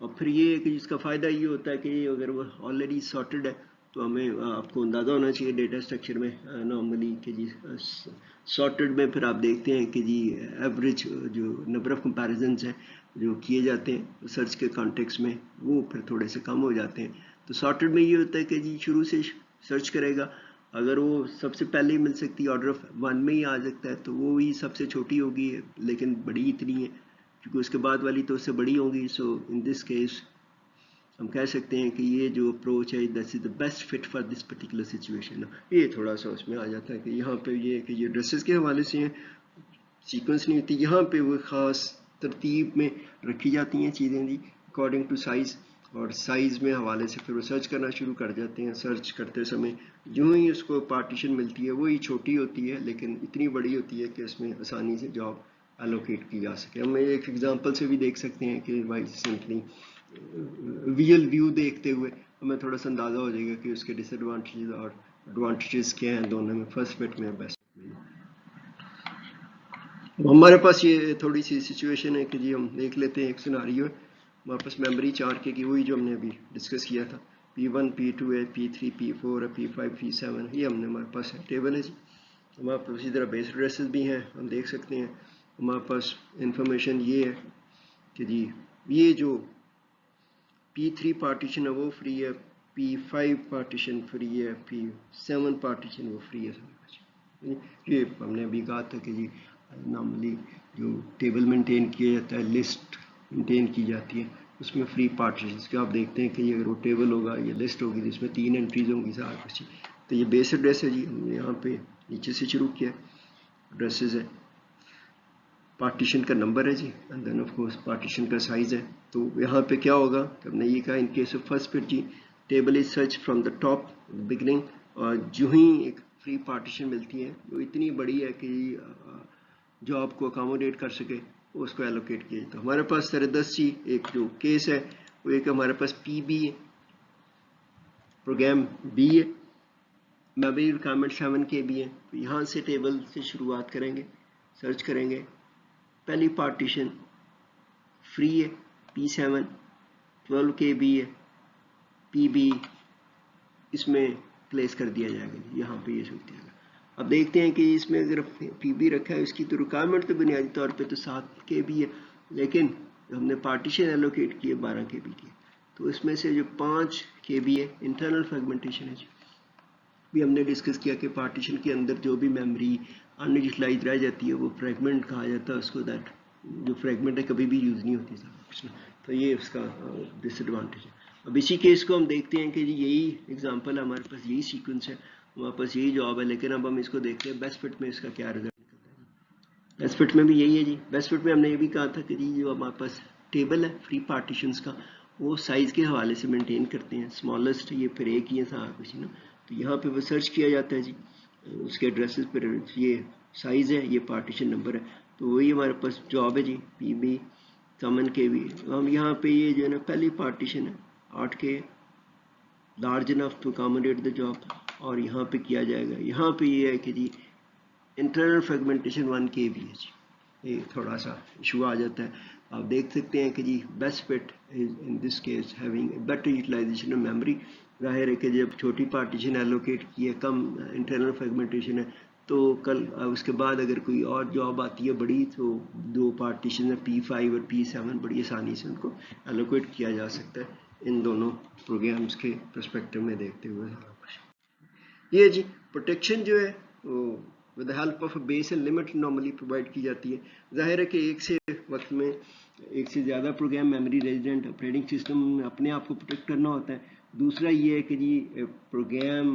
اور پھر یہ کہ جس کا فائدہ یہ ہوتا ہے کہ اگر وہ آلریڈی سارٹڈ ہے تو ہمیں آپ کو اندازہ ہونا چاہیے ڈیٹا اسٹرکچر میں نارملی کہ جی سارٹڈ میں پھر آپ دیکھتے ہیں کہ جی ایوریج جو نمبر آف کمپیریزنز ہیں جو کیے جاتے ہیں سرچ کے کانٹیکس میں وہ پھر تھوڑے سے کم ہو جاتے ہیں. تو سارٹڈ میں یہ ہوتا ہے کہ جی شروع سے سرچ کرے گا, اگر وہ سب سے پہلے ہی مل سکتی ہے آرڈر آف 1 میں ہی آ سکتا ہے تو وہ ہی سب سے چھوٹی ہوگی لیکن بڑی اتنی ہے. کیونکہ اس کے بعد والی تو اس سے بڑی ہوں گی. سو ان دس کیس ہم کہہ سکتے ہیں کہ یہ جو اپروچ ہے that is the best fit for this particular situation. یہ تھوڑا سا اس میں آ جاتا ہے کہ یہاں پہ یہ کہ یہ ڈریسز کے حوالے سے ہیں سیکوینس نہیں ہوتی, یہاں پہ وہ خاص ترتیب میں رکھی جاتی ہیں چیزیں جی اکارڈنگ ٹو سائز, اور سائز میں حوالے سے پھر وہ سرچ کرنا شروع کر جاتے ہیں. سرچ کرتے سمے جو ہی اس کو پارٹیشن ملتی ہے وہی چھوٹی ہوتی ہے لیکن اتنی بڑی ہوتی ہے کہ اس میں آسانی سے جاب الوکیٹ کی جا سکے. ہم ایک ایگزامپل سے بھی دیکھ سکتے ہیں کہ بائی سمپلی ویژل ویو دیکھتے ہوئے ہمیں تھوڑا سا اندازہ ہو جائے گا کہ اس کے ڈس ایڈوانٹیجز اور ایڈوانٹیجز کیا ہیں دونوں میں, فرسٹ فٹ میں بیسٹ. ہمارے پاس یہ تھوڑی سی سچویشن ہے کہ جی ہم دیکھ لیتے ہیں ایک سیناریو ہے ہمارے پاس میموری 4K کی وہی جو ہم نے ابھی ڈسکس کیا تھا, P1 P2 ہے, P3 P4 ہے, P5 P7 یہ ہم نے ہمارے پاس ٹیبل ہے جی. ہمارے پاس اسی طرح بیس ایڈریسز بھی ہیں, ہم دیکھ سکتے ہیں ہمارے پاس انفارمیشن یہ ہے کہ جی یہ جو P3 پارٹیشن ہے وہ فری ہے, P5 پارٹیشن فری ہے, P7 پارٹیشن وہ فری ہے. یہ ہم نے ابھی کہا تھا کہ جی نارملی جو ٹیبل مینٹین کیا جاتا ہے, لسٹ مینٹین کی جاتی ہے, اس میں فری پارٹیشنز کے آپ دیکھتے ہیں کہ یہ اگر وہ ٹیبل ہوگا یہ لسٹ ہوگی جس میں 3 انٹریز ہوں گی سارا کچھ. تو یہ بیس ایڈریس ہے جی, ہم نے یہاں پہ نیچے سے شروع کیا ایڈریسز ہے, پارٹیشن کا نمبر ہے جی, and then of course partition کا سائز ہے. تو یہاں پہ کیا ہوگا کہ ہم نے یہ کہا in case of first fit جی table is search from the top beginning, اور جو ہی ایک فری پارٹیشن ملتی ہے وہ اتنی بڑی ہے کہ جو آپ کو اکاموڈیٹ کر سکے اس کو ایلوکیٹ کیا. تو ہمارے پاس سردست جی ایک جو کیس ہے وہ ایک ہمارے پاس پی بی ہے, پروگرام بی ہے, میموری ریکوائرمنٹ 7K بھی ہے. تو یہاں سے ٹیبل سے شروعات کریں گے, سرچ کریں گے, پہلی پارٹیشن فری ہے P7, 12KB ہے, پی بی اس میں پلیس کر دیا جائے گا. یہاں پہ یہ سوچتے ہیں. اب دیکھتے ہیں کہ اس میں اگر پی بی رکھا ہے اس کی تو ریکوائرمنٹ تو بنیادی طور پہ تو 7KB ہے, لیکن ہم نے پارٹیشن ایلوکیٹ کیے 12KB کی, تو اس میں سے جو 5KB ہے انٹرنل فریگمنٹیشن ہے جی. بھی ہم نے ڈسکس کیا کہ پارٹیشن کے اندر جو بھی میموری ان یوٹیلائز رہ جاتی ہے وہ فریگمنٹ کہا جاتا ہے اس کو, دیٹ جو فریگمنٹ ہے کبھی بھی یوز نہیں ہوتی کچھ. تو یہ اس کا ڈس ایڈوانٹیج ہے. اب اسی کیس کو ہم دیکھتے ہیں کہ جی یہی ایگزامپل ہے, ہمارے پاس یہی سیکوینس ہے, ہمارے پاس یہی جواب ہے, لیکن اب ہم اس کو دیکھتے ہیں بیسٹ فٹ میں اس کا کیا رزلٹ نکلتا ہے. بیسٹ فٹ میں بھی یہی ہے جی. بیسٹ فٹ میں ہم نے یہ بھی کہا تھا کہ جی جو ہمارے پاس ٹیبل ہے فری پارٹیشنز کا وہ سائز کے حوالے سے مینٹین کرتے ہیں, اسمالسٹ یہ پھر ایک ہی ہے سارا کچھ نا. تو یہاں پہ وہ سرچ کیا جاتا ہے جی اس کے ایڈریسز پر, یہ سائز ہے یہ پارٹیشن نمبر ہے, تو وہی ہمارے پاس جواب ہے جی پی بی 7KB. ہم یہاں پہ یہ جو ہے نا پہلی پارٹیشن ہے 8K, large enough to accommodate the job, اور یہاں پہ کیا جائے گا. یہاں پہ یہ ہے کہ جی انٹرنل فریگمنٹیشن 1KB ہے جی. یہ تھوڑا سا ایشو آ جاتا ہے. آپ دیکھ سکتے ہیں کہ جی best fit in this case having better utilization of memory. ظاہر ہے کہ جب چھوٹی پارٹیشن ایلوکیٹ کی ہے, کم انٹرنل فریگمنٹیشن ہے, تو کل اس کے بعد اگر کوئی اور جاب آتی ہے بڑی تو 2 پارٹیشن ہے P5 اور P7 بڑی آسانی سے ان کو ایلوکیٹ کیا جا سکتا ہے ان دونوں پروگرامز کے پرسپیکٹو میں دیکھتے ہوئے. یہ جی پروٹیکشن جو ہے وہ with the help of a base and limit normally provide کی جاتی ہے. ظاہر ہے کہ ایک سے وقت میں ایک سے زیادہ program memory resident operating system میں اپنے آپ کو پروٹیکٹ کرنا ہوتا ہے. دوسرا یہ ہے کہ جی پروگرام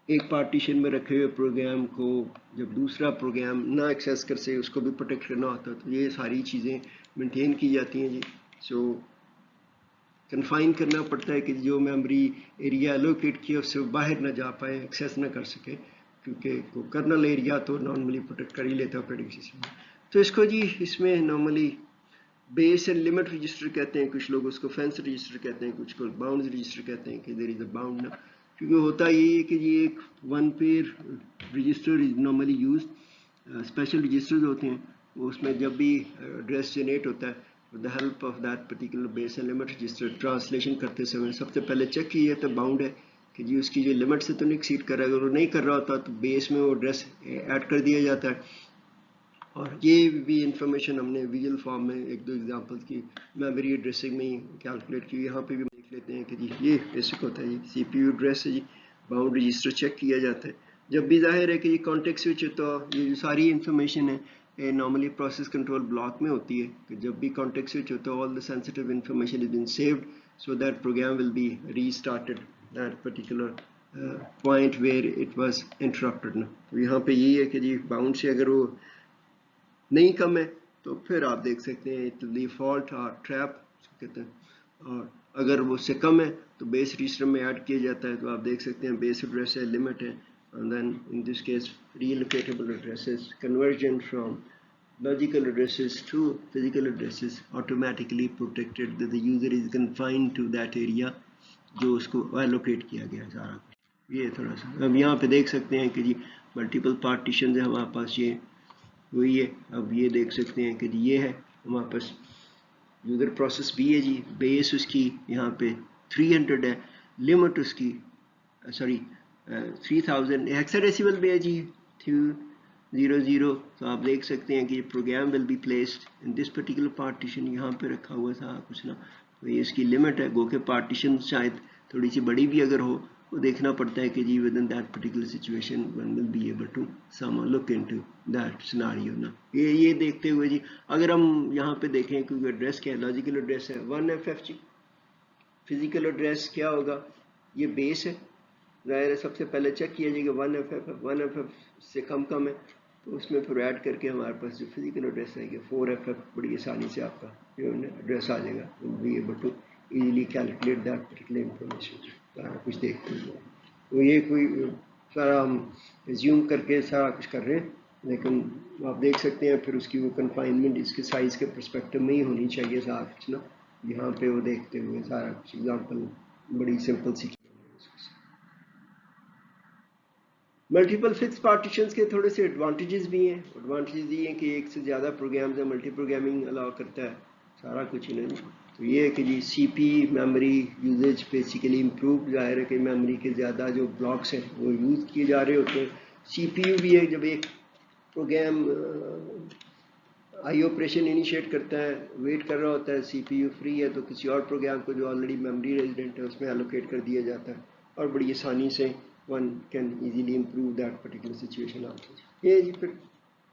ایک پارٹیشن میں رکھے ہوئے پروگرام کو جب دوسرا پروگرام نہ ایکسیس کر سکے اس کو بھی پروٹیکٹ کرنا ہوتا ہے. تو یہ ساری چیزیں مینٹین کی جاتی ہیں جی. سو کنفائن کرنا پڑتا ہے کہ جو میموری ایریا الوکیٹ کیا اس سے باہر نہ جا پائے, ایکسیس نہ کر سکے, کیونکہ کرنل ایریا تو نارملی پروٹیکٹ کر ہی لیتا ہے آپریٹنگ سسٹم. تو اس کو جی اس میں normally base and limit register کہتے ہیں, کچھ لوگ اس کو فینس رجسٹر کہتے ہیں, کچھ کو باؤنڈز رجسٹر کہتے ہیں کہ دیر از اے باؤنڈ. کیونکہ ہوتا یہ ہے کہ جی ایک 1 per register is normally use, special registers ہوتے ہیں, اس میں جب بھی ایڈریس جنریٹ ہوتا ہے with the help of that particular base and limit register translation کرتے سمے سب سے پہلے چیک کیا جاتا ہے باؤنڈ ہے کہ جی اس کی جو لمٹ سے تو نہیں ایکسیڈ کر رہا ہے. اگر وہ نہیں کر رہا ہوتا تو بیس میں وہ ایڈریس ایڈ کر دیا جاتا ہے. اور یہ بھی انفارمیشن ہم نے ویژل فارم میں 1-2 ایگزامپل کی میموری ایڈریسنگ میں ہی کیلکولیٹ کی. یہاں پہ بھی دیکھ لیتے ہیں کہ جی یہ بیسک ہوتا ہے جی سی پی یو ایڈریس ہے جی, باؤنڈ رجسٹر چیک کیا جاتا ہے. جب بھی ظاہر ہے کہ یہ کانٹیکٹ سوئچ ہے تو یہ جو ساری انفارمیشن ہے نارملی پروسیس کنٹرول بلاک میں ہوتی ہے کہ جب بھی کانٹیکٹ سوئچ ہوتا ہے all the sensitive information is been saved so that program will be restarted that particular point where it was interrupted نا. تو یہاں پہ یہی ہے کہ جی باؤنڈ سے اگر وہ نہیں کم ہے تو پھر آپ دیکھ سکتے ہیں ڈیفالٹ اور ٹریپ کہتے ہیں, اور اگر وہ اس سے کم ہے تو بیس رجسٹر میں ایڈ کیا جاتا ہے. تو آپ دیکھ سکتے ہیں بیس ایڈریس ہے, لمٹ ہے, and then in this case relocatable addresses conversion from logical addresses to physical addresses automatically protected that the user is confined to that area جو اس کو allocate کیا گیا سارا کچھ. یہ تھوڑا سا اب یہاں پہ دیکھ سکتے ہیں کہ جی ملٹیپل پارٹیشنز ہے ہمارے پاس, یہ وہی ہے. اب یہ دیکھ سکتے ہیں کہ جی یہ ہے ہمارے پاس یوزر پروسیس بھی ہے جی, بیس اس کی یہاں پہ 300 ہے, لمٹ اس کی سوری 3000 ہیکساڈیسیمل میں ہے جی 200. تو آپ دیکھ سکتے ہیں کہ یہ program will be placed in this particular partition, یہاں پہ رکھا ہوا تھا کچھ نا. تو یہ اس کی لمٹ ہے, گو کہ پارٹیشن شاید تھوڑی سی بڑی بھی اگر ہو وہ دیکھنا پڑتا ہے کہ جی within that particular situation one will be able to some look into that scenario نا. یہ دیکھتے ہوئے جی اگر ہم یہاں پہ دیکھیں کیونکہ ایڈریس کیا ہے, لاجیکل ایڈریس ہے 1FF جی. فزیکل ایڈریس کیا ہوگا, یہ بیس ہے, ظاہر ہے سب سے پہلے چیک کیا جائے گا 1FF سے کم ہے تو اس میں پھر ایڈ کر کے ہمارے پاس جو فزیکل ایڈریس ہے یہ 4FF بڑی آسانی سے آپ کا جو ایڈریس آ جائے گا, be able to easily calculate that particular information. سارا کچھ دیکھتے ہیں تو یہ کوئی سارا ہم ریزیوم کر کے سارا کچھ کر رہے ہیں, لیکن آپ دیکھ سکتے ہیں پھر اس کی وہ کنفائنمنٹ اس کے سائز کے پرسپیکٹو میں ہی ہونی چاہیے سارا کچھ نا. یہاں پہ وہ دیکھتے ہوئے سارا کچھ ایگزامپل بڑی سمپل سی. ملٹیپل فکس پارٹیشنز کے تھوڑے سے ایڈوانٹیجز بھی ہیں. ایڈوانٹیجز یہ ہیں کہ ایک سے زیادہ پروگرامز ہیں, ملٹی پروگرامنگ الاؤ کرتا ہے سارا کچھ ہی نہیں. تو یہ ہے کہ جی سی پی میموری یوزیج بیسیکلی امپروو, ظاہر ہے کہ میموری کے زیادہ جو بلاکس ہیں وہ یوز کیے جا رہے ہوتے ہیں. سی پی یو بھی ہے, جب ایک پروگرام آئی آپریشن انیشیٹ کرتا ہے ویٹ کر رہا ہوتا ہے سی پی یو فری ہے تو کسی اور پروگرام کو جو آلریڈی میموری ریزیڈنٹ ہے اس میں الوکیٹ کر دیا جاتا ہے اور بڑی آسانی سے one can easily improve that particular situation also. یہ جی پھر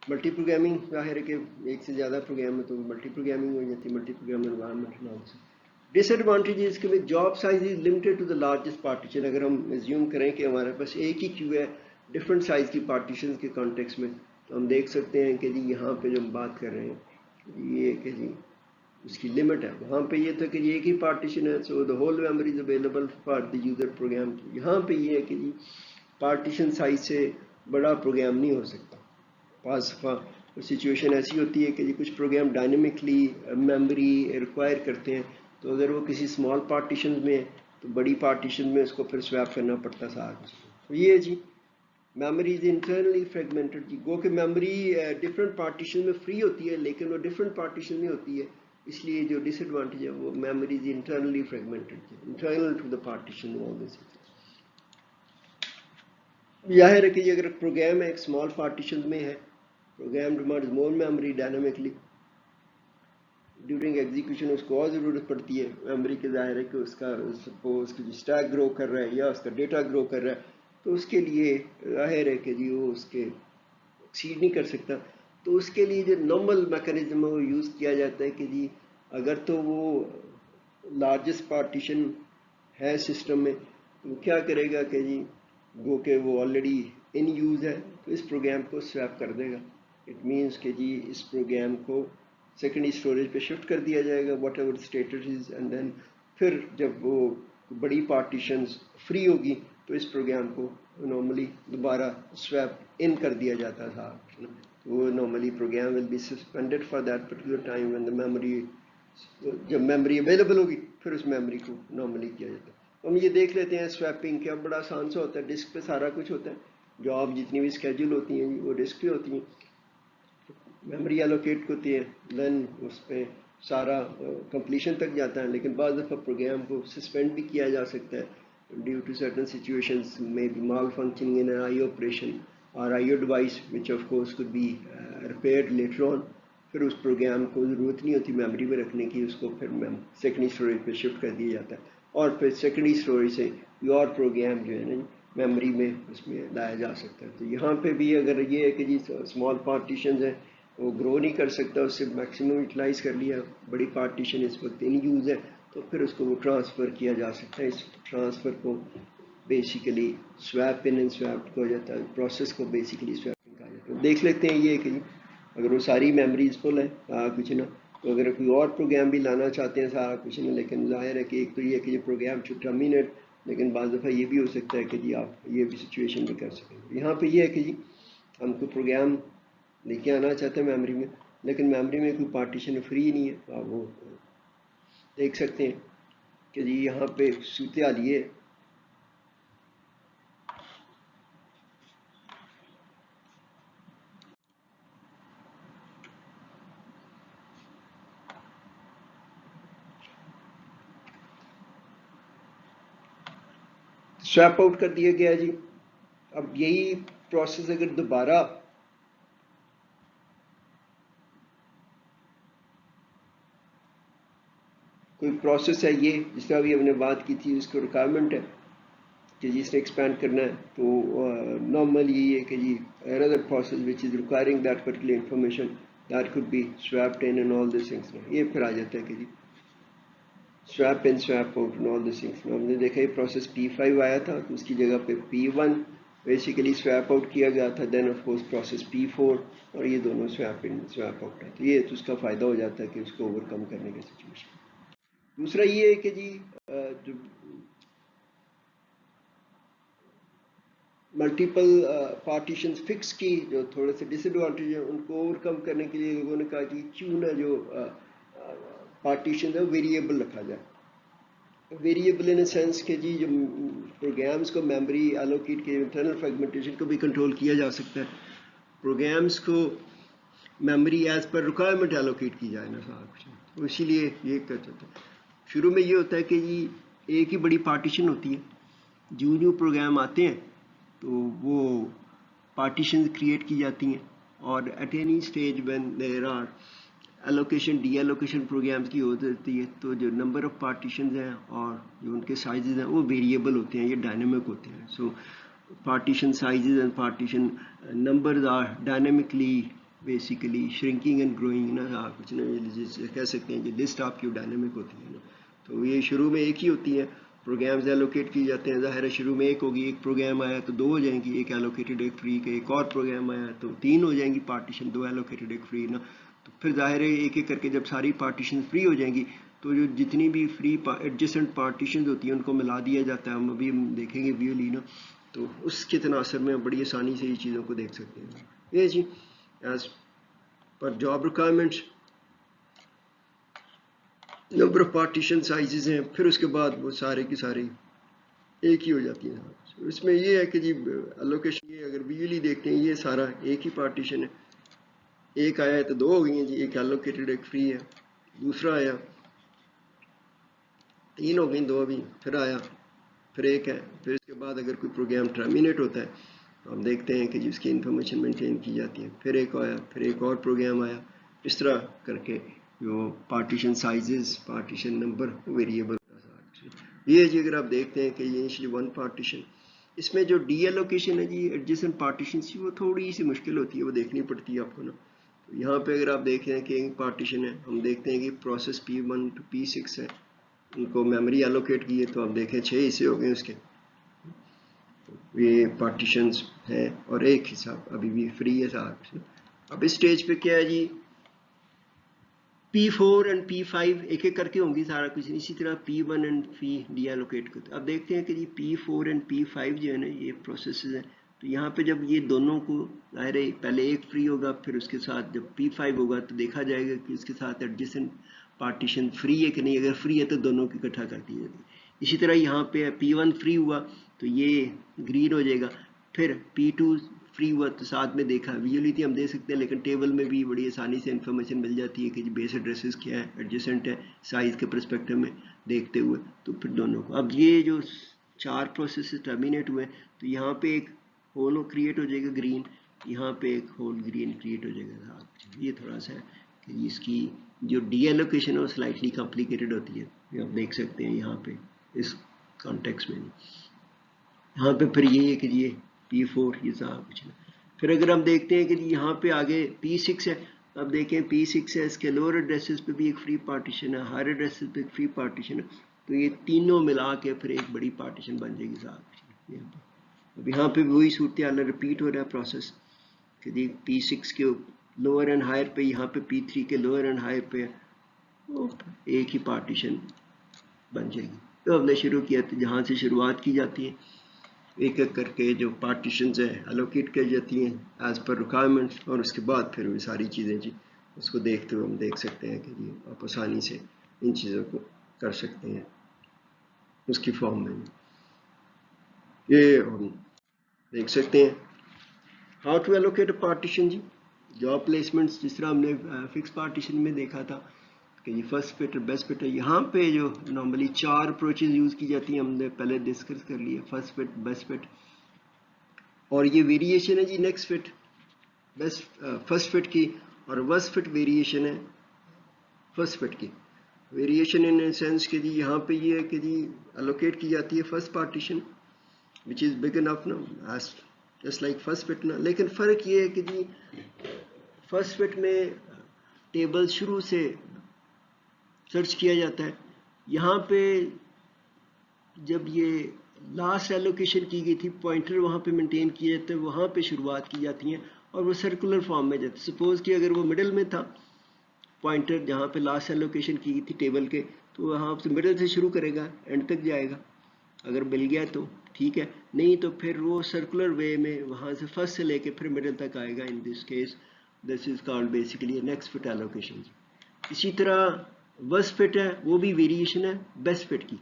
ملٹی پروگرامنگ ظاہر ہے کہ ایک سے زیادہ پروگرام ہے تو ملٹی پروگرامنگ ہو جاتی ہے, multi program environment also. Disadvantage اس کے job size is limited to the largest partition. اگر ہم ایزیوم کریں کہ ہمارے پاس ایک ہی کیو ہے ڈفرنٹ سائز کی پارٹیشن کے کانٹیکس میں, تو ہم دیکھ سکتے ہیں کہ جی یہاں پہ جو ہم بات کر رہے ہیں یہ کہ جی اس کی لمٹ ہے. وہاں پہ یہ تھا کہ ایک ہی پارٹیشن ہے so the whole memory is available for the user program. یہاں پہ یہ ہے کہ جی پارٹیشن سائز سے بڑا پروگرام نہیں ہو سکتا. بعض دفعہ سچویشن ایسی ہوتی ہے کہ جی کچھ پروگرام ڈائنامکلی میموری ریکوائر کرتے ہیں, تو اگر وہ کسی اسمال پارٹیشن میں تو بڑی پارٹیشن میں اس کو پھر سویپ کرنا پڑتا تھا. تو یہ جی میموری از انٹرنلی فریگمنٹڈ, جی گو کہ میموری ڈفرینٹ پارٹیشن میں فری ہوتی ہے لیکن وہ ڈفرینٹ پارٹیشن میں ہوتی ہے, اس لیے جو ڈس ایڈوانٹیج ہے وہ memory is internally fragmented, internal to the partition. ظاہر ہے کہ اگر پروگرام ایک اسمال پارٹیشن میں ہے, پروگرام ڈیمانڈز مور میموری ڈائنامکلی ڈیورنگ ایگزیکیوشن, اس کو اور ضرورت پڑتی ہے میموری کے. ظاہر ہے کہ اس کا سپوز کہ اسٹیک گرو کر رہا ہے یا اس کا ڈیٹا گرو کر رہا ہے تو اس کے لیے ظاہر ہے کہ جی وہ اس کے ایکسیڈ نہیں کر سکتا. تو اس کے لیے جو نارمل میکانزم ہے وہ یوز کیا جاتا ہے کہ جی اگر تو وہ لارجسٹ پارٹیشن ہے سسٹم میں تو کیا کرے گا کہ جی گو کہ وہ آلریڈی ان یوز ہے تو اس پروگرام کو سویپ کر دے گا. اٹ مینس کہ جی اس پروگرام کو سیکنڈری اسٹوریج پہ شفٹ کر دیا جائے گا whatever status is, and then پھر جب وہ بڑی پارٹیشنز فری ہوگی تو اس پروگرام کو نارملی دوبارہ سویپ ان کر دیا جاتا تھا. وہ normally program will be suspended for that particular time when the memory, جب میموری اویلیبل ہوگی پھر اس میموری کو نارملی کیا جاتا ہے. ہم یہ دیکھ لیتے ہیں سویپنگ کیا بڑا آسان سا ہوتا ہے, ڈسک پہ سارا کچھ ہوتا ہے, جاب جتنی بھی اسکیجول ہوتی ہیں وہ ڈسک پہ ہوتی ہیں, میموری الوکیٹ ہوتی ہے, دین اس پہ سارا کمپلیشن تک جاتا ہے. لیکن بعض دفعہ پروگرام کو سسپینڈ بھی کیا جا سکتا ہے ڈیو ٹو سرٹن سچویشنز میں be malfunctioning in I operation اور I O device which of course could be repaired later on. پھر اس پروگرام کو ضرورت نہیں ہوتی میموری میں رکھنے کی, اس کو پھر سیکنڈری اسٹوریج پہ شفٹ کر دیا جاتا ہے اور پھر سیکنڈری اسٹوریج سے اور پروگرام جو ہے نا میموری میں اس میں لایا جا سکتا ہے. تو یہاں پہ بھی اگر یہ ہے کہ جی اسمال پارٹیشنز ہیں وہ گرو نہیں کر سکتا, اس سے میکسیمم یوٹیلائز کر لیا, بڑی پارٹیشن اس وقت ان یوز ہے, تو پھر اس کو وہ ٹرانسفر کیا جا سکتا ہے. اس ٹرانسفر کو basically swap in and swap ہو جاتا ہے, پروسیس کو بیسیکلی سویپنگ کہا جاتا ہے. دیکھ لیتے ہیں یہ کہ اگر وہ ساری میموریز فل ہے کچھ نہ, تو اگر کوئی اور پروگرام بھی لانا چاہتے ہیں سارا کچھ نہیں, لیکن ظاہر ہے کہ ایک تو یہ کہ یہ پروگرام شوڈ ٹرمینیٹ, لیکن بعض دفعہ یہ بھی ہو سکتا ہے کہ جی آپ یہ بھی سچویشن بھی کر سکیں. یہاں پہ یہ ہے کہ جی ہم کو پروگرام لے کے آنا چاہتے ہیں میموری میں, لیکن میموری میں کوئی پارٹیشن فری نہیں ہے, تو آپ وہ دیکھ سکتے ہیں کہ جی یہاں پہ صورتحال یہ ہے. سویپ آؤٹ کر دیا گیا جی. اب یہی پروسیس اگر دوبارہ کوئی پروسیس ہے, یہ جس طرح ابھی ہم نے بات کی تھی, اس کو ریکوائرمنٹ ہے کہ جس نے ایکسپینڈ کرنا ہے, تو نارمل یہی ہے کہ جی another process which is requiring that particular information that could be swapped in and all these things. یہ پھر آ جاتا ہے کہ جی swap in swap out and all these things. ہم نے دیکھا یہ پروسیس P5 آیا تھا, تو اس کی جگہ پہ P1 بیسیکلی swap out کیا گیا تھا, دین آف کورس پروسیس P4, اور یہ دونوں swap in swap out ہے. تو یہ تو اس کا فائدہ ہو جاتا ہے کہ اس کو اوور کم کرنے کی سچویشن. دوسرا یہ ہے کہ جی جو ملٹیپل پارٹیشنز فکس کی جو تھوڑے سے ڈس ایڈوانٹیج ہیں, ان کو اوور کم کرنے کے لیے لوگوں نے کہا کہ کیوں نہ جو پارٹیشن ہے ویریبل رکھا جائے. ویریبل ان اے سینس کہ جی جو پروگرامز کو میموری الوکیٹ کے انٹرنل فریگمنٹیشن کو بھی کنٹرول کیا جا سکتا ہے, پروگرامز کو memory as per requirement allocate کی جائے نا صاحب. تو اسی لیے یہ کہتے ہیں شروع میں یہ ہوتا ہے کہ جی ایک ہی بڑی پارٹیشن ہوتی ہے, جو پروگرام آتے ہیں تو وہ پارٹیشن کریٹ کی جاتی ہیں, اور at any stage when there are allocation deallocation programs کی ہو جاتی ہے, تو جو نمبر آف پارٹیشنز ہیں اور جو ان کے سائزز ہیں وہ ویریبل ہوتے ہیں, یہ ڈائنامک ہوتے ہیں. So partition sizes and partition numbers are dynamically basically shrinking and growing نا, کچھ نہ کہہ سکتے ہیں کہ لسٹ آپ کی ڈائنامک ہوتی ہے نا. تو یہ شروع میں ایک ہی ہوتی ہے, پروگرامز ایلوکیٹ کی جاتے ہیں, ظاہر ہے شروع میں ایک ہوگی, ایک پروگرام آیا تو 2 ہو جائیں گی, ایک ایلوکیٹڈ ایک فری, کا ایک اور پروگرام آیا تو 3 ہو جائیں گی پارٹیشن, 2 ایلوکیٹڈ ایک فری نا. تو پھر ظاہر ہے ایک ایک کر کے جب ساری پارٹیشن فری ہو جائیں گی تو جو جتنی بھی فری ایڈجسٹنٹ پارٹیشنز ہوتی ہیں ان کو ملا دیا جاتا ہے. ہم ابھی دیکھیں گے ویو لی نا, تو اس کے تناظر میں بڑی آسانی سے یہ چیزوں کو دیکھ سکتے ہیں. یہ جی as per job requirements number of partition sizes ہیں, پھر اس کے بعد وہ سارے کی ساری ایک ہی ہو جاتی ہیں. اس میں یہ ہے کہ جی الوکیشن یہ اگر ویژولی دیکھتے ہیں یہ سارا ایک ہی پارٹیشن ہے, ایک آیا ہے تو 2 ہو گئی ہیں جی, ایک ایلوکیٹڈ ایک فری ہے, دوسرا آیا 3 ہو گئی, 2 ابھی, پھر آیا پھر ایک ہے. پھر اس کے بعد اگر کوئی پروگرام ٹرمینیٹ ہوتا ہے تو ہم دیکھتے ہیں کہ جی اس کی انفارمیشن مینٹین کی جاتی ہے, پھر ایک آیا, پھر ایک اور پروگرام آیا, اس طرح کر کے جو partition sizes partition number variable. یہ جی اگر آپ دیکھتے ہیں کہ یہ 1 پارٹیشن, اس میں جو ڈی ایلوکیشن ہے جی ایڈجسٹنٹ پارٹیشن کی وہ تھوڑی سی مشکل ہوتی ہے, وہ دیکھنی پڑتی ہے آپ کو نا. تو یہاں پہ اگر آپ دیکھیں کہ ایک پارٹیشن ہے, ہم دیکھتے ہیں کہ پروسیس P1 to P6 ہے, ان کو میموری ایلوکیٹ کی ہے, تو آپ دیکھیں 6 حصے ہو گئے اس کے, یہ پارٹیشنز ہیں, اور ایک حصہ ابھی بھی فری ہے صاحب. اب اس سٹیج پہ کیا ہے جی P4 اینڈ P5 ایک ایک کر کے ہوں گی سارا کچھ, اسی طرح P1 and P D allocate کرتے. اب دیکھتے ہیں کہ جی P4 اینڈ P5 جو ہے نا یہ پروسیسز ہیں, تو یہاں پہ جب یہ دونوں کو ظاہر ہے پہلے ایک فری ہوگا, پھر اس کے ساتھ جب P5 ہوگا تو دیکھا جائے گا کہ اس کے ساتھ ایڈجسٹنٹ پارٹیشن فری ہے کہ نہیں, اگر فری ہے تو دونوں کی اکٹھا کر دی جاتی ہے. اسی طرح یہاں پہ P1 فری ہوا تو یہ گرین ہو جائے گا, پھر P2 فری ہوا تو ساتھ میں دیکھا ویژولی تھی ہم دے سکتے ہیں, لیکن ٹیبل میں بھی بڑی آسانی سے انفارمیشن مل جاتی ہے کہ جی بیس ایڈریسز کیا ہے, ایڈجسٹنٹ ہے سائز کے پرسپیکٹو میں دیکھتے ہوئے, تو پھر دونوں کو. اب یہ جو 4 پروسیسز ٹرمینیٹ ہوئے تو یہاں پہ ایک ہول کریٹ ہو جائے گا گرین, یہاں پہ ایک ہول گرین کریٹ ہو جائے گا. یہ تھوڑا سا ہے کہ اس کی جو ڈی ایلوکیشن ہے وہ سلائٹلی کمپلیکیٹڈ ہوتی ہے, یہ آپ دیکھ سکتے ہیں یہاں پہ اس کانٹیکس میں. یہاں پہ پھر یہ ہے کہ یہ P4 یہ صاحب کچھ. پھر اگر ہم دیکھتے ہیں کہ یہاں پہ آگے P6 ہے, اب دیکھیں P6 ہے, اس کے لوور ایڈریسز پہ بھی ایک فری پارٹیشن ہے, ہائر ایڈریسز پہ ایک فری پارٹیشن ہے, تو یہ تینوں ملا کے پھر ایک بڑی پارٹیشن بن جائے گی صاحب. اب یہاں پہ وہی صورتحال ریپیٹ ہو رہا ہے پروسیس کہ جی P6 کے لوور اینڈ ہائر پہ, یہاں پہ P3 کے لوور اینڈ ہائر پہ ایک ہی پارٹیشن بن جائے گی. تو ہم نے شروع کیا تو جہاں سے شروعات کی جاتی ہے ایک ایک کر کے جو پارٹیشنز ہیں الوکیٹ کی جاتی ہیں ایز پر ریکوائرمنٹس, اور اس کے بعد پھر وہ ساری چیزیں جی اس کو دیکھتے ہوئے ہم دیکھ سکتے ہیں کہ جی آپ آسانی سے ان چیزوں کو کر سکتے ہیں اس کی فارم میں. یہ ہم دیکھ سکتے ہیں how to allocate a partition. جی جاب پلیسمنٹس جس طرح ہم نے فکس پارٹیشن میں دیکھا تھا کہ یہ فرسٹ فٹ اور بیسٹ فٹ ہے, یہاں پہ جو نارملی 4 اپروچز یوز کی جاتی ہیں ہم نے پہلے ڈسکس کر لیے, فرسٹ فٹ, بیسٹ فٹ, اور یہ ویریشن ہے جی next fit best first fit کی, اور ورسٹ فٹ ویریشن ہے فرسٹ فٹ کی. ویریشن ان سینس کہ جی یہاں پہ یہ ہے کہ جی الوکیٹ کی جاتی ہے first partition which is big enough نا as just like first fit نا, لیکن فرق یہ ہے کہ جی فرسٹ فٹ میں ٹیبل شروع سے سرچ کیا جاتا ہے, یہاں پہ جب یہ لاسٹ ایلوکیشن کی گئی تھی پوائنٹر وہاں پہ مینٹین کیے جاتے ہیں, وہاں پہ شروعات کی جاتی ہیں اور وہ سرکولر فارم میں جاتے. سپوز کہ اگر وہ مڈل میں تھا پوائنٹر جہاں پہ لاسٹ ایلوکیشن کی گئی تھی ٹیبل کے, تو وہاں سے مڈل سے شروع کرے گا اینڈ تک جائے گا, اگر مل گیا تو ٹھیک ہے, نہیں تو پھر وہ سرکولر وے میں وہاں سے فرسٹ سے لے کے پھر مڈل تک آئے گا. In this case this is called basically next fit allocation. اسی طرح ورسٹ فٹ ہے, وہ بھی ویریشن ہے بیسٹ فٹ کی.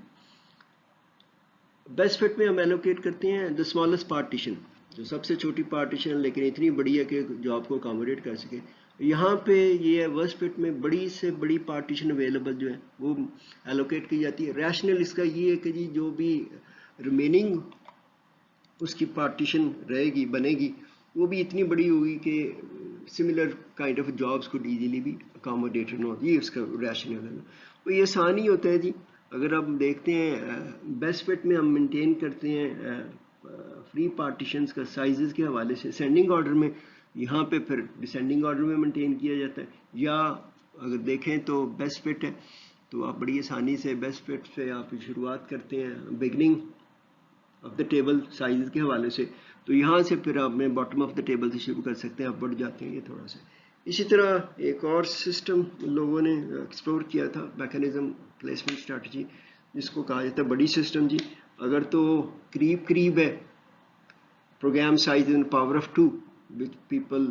بیسٹ فٹ میں ہم ایلوکیٹ کرتے ہیں دا اسمالسٹ پارٹیشن, جو سب سے چھوٹی پارٹیشن لیکن اتنی بڑی ہے کہ جاب کو اکاموڈیٹ کر سکے. یہاں پہ یہ ہے ورسٹ فٹ میں بڑی سے بڑی پارٹیشن اویلیبل جو ہے وہ ایلوکیٹ کی جاتی ہے. ریشنل اس کا یہ ہے کہ جی جو بھی ریمیننگ اس کی پارٹیشن رہے گی بنے گی وہ بھی اتنی بڑی ہوگی کہ سملر کائنڈ آف جابس کو ایزیلی بھی اکاموڈیٹڈ ہو. یہ اس کا ریشنل ہے. تو یہ آسان ہی ہوتا ہے جی. اگر ہم دیکھتے ہیں بیسٹ فٹ میں ہم مینٹین کرتے ہیں فری پارٹیشنز کا سائزز کے حوالے سے اسینڈنگ آرڈر میں, یہاں پہ پھر ڈسینڈنگ آرڈر میں مینٹین کیا جاتا ہے. یا اگر دیکھیں تو بیسٹ فٹ ہے تو آپ بڑی آسانی سے بیسٹ فٹ سے آپ شروعات کرتے ہیں beginning of the table size کے حوالے سے, تو یہاں سے پھر آپ نے باٹم آف دا ٹیبل سے شروع کر سکتے ہیں, آپ بڑھ جاتے ہیں یہ تھوڑا سا. اسی طرح ایک اور سسٹم لوگوں نے ایکسپلور کیا تھا میکانزم پلیسمنٹ اسٹریٹجی جس کو کہا جاتا ہے بڑی سسٹم. جی اگر تو قریب ہے program size in power of 2 which people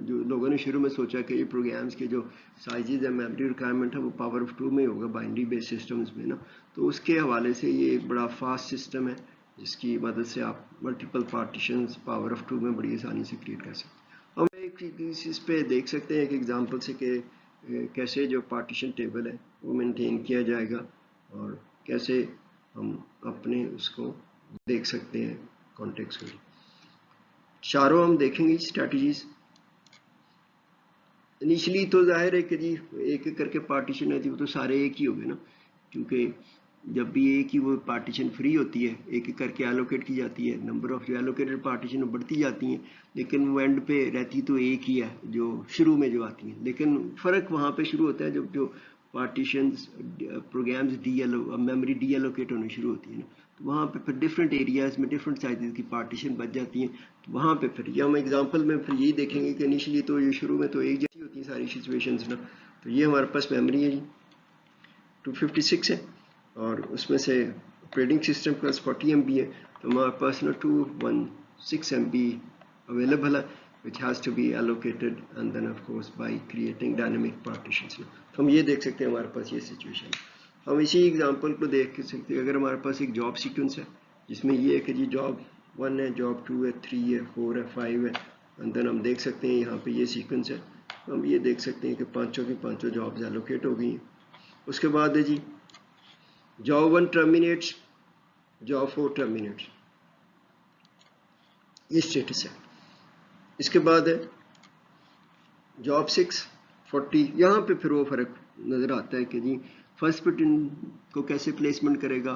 جو لوگوں نے شروع میں سوچا کہ یہ پروگرامز کے جو سائزز ہیں میموری ریکوائرمنٹ ہے وہ پاور آف 2 میں ہوگا بائنری بیس سسٹمز میں نا, تو اس کے حوالے سے یہ ایک بڑا فاسٹ سسٹم ہے جس کی مدد سے آپ ملٹیپل پارٹیشنز پاور آف 2 میں بڑی آسانی سے کریٹ کر سکتے ہیں. ہم ایک اس پہ دیکھ سکتے ہیں ایک ایگزامپل سے کہ کیسے جو پارٹیشن ٹیبل ہے وہ مینٹین کیا جائے گا اور کیسے ہم اپنے اس کو دیکھ سکتے ہیں کانٹیکس کو. چاروں ہم دیکھیں گے اسٹریٹجیز. انیشلی تو ظاہر ہے کہ جی ایک ایک کر کے پارٹیشن ہے جی وہ تو سارے ایک ہی ہو گئے نا, کیونکہ جب بھی ایک ہی وہ پارٹیشن فری ہوتی ہے ایک ایک کر کے ایلوکیٹ کی جاتی ہے, نمبر آف جو ایلوکیٹڈ پارٹیشن بڑھتی جاتی ہیں, لیکن وہ اینڈ پہ رہتی تو ایک ہی ہے جو شروع میں جو آتی ہیں. لیکن فرق وہاں پہ شروع ہوتا ہے جب جو partitions programs memory deallocate ہونے شروع ہوتی ہیں نا, تو وہاں پہ پھر ڈفرینٹ ایریاز میں ڈفرینٹ سائزز کی پارٹیشن بچ جاتی ہیں. تو وہاں پہ پھر یہ ہم ایگزامپل میں پھر یہی دیکھیں گے کہ انیشلی تو یہ شروع میں تو ایک جیسی ہوتی ہیں ساری سچویشنز نا. تو یہ ہمارے پاس میموری ہے جی 256 ہے اور اس میں سے آپریٹنگ سسٹم کا 40 MB ہے, تو ہمارے پاس نا 216 MB اویلیبل ہے which has to be allocated and then of course by creating dynamic partitions. تو ہم یہ دیکھ سکتے ہیں ہمارے پاس یہ سچویشن ہے. ہم اسی ایگزامپل کو دیکھ سکتے ہیں اگر ہمارے پاس ایک جاب سیکوینس ہے جس میں یہ ہے کہ جی جاب 1 ہے, جاب 2 ہے, 3 ہے, 4 ہے, 5 ہے, and then ہم دیکھ سکتے ہیں یہاں پہ یہ سیکوینس ہے. ہم یہ دیکھ سکتے ہیں کہ پانچوں کی پانچوں جابز ایلوکیٹ ہو گئی ہیں. اس کے بعد ہے جی جاب 1 ٹرمینیٹس, جاب 4 ٹرمینیٹس, یہ اسٹیٹس ہے. اس کے بعد ہے جاب 6 40. یہاں پہ پھر وہ فرق نظر آتا ہے کہ جی فرسٹ فٹ ان کو کیسے پلیسمنٹ کرے گا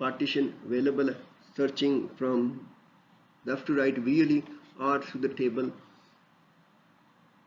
partition available, searching from left to right visually or through the table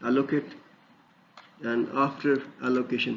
allocate, and after allocation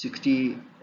60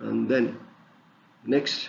and then next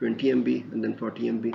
20 MB and then 40 MB,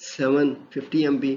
7 50 MB,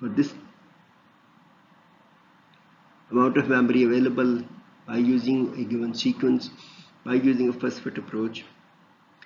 for this amount of memory available by using a given sequence, by using a first fit approach,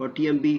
40 MB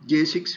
J6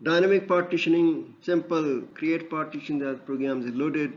dynamic partitioning, simple, create partitions as programs is loaded,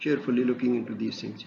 carefully looking into these things.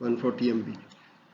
140 MB।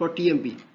40 MB,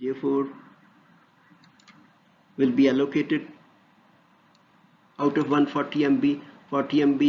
J4 will be allocated out of 140 MB, 40 MB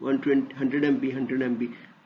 100 MB, 100 MB,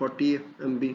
40 MB,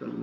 12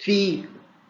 3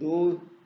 2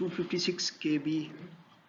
256 KB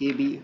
KB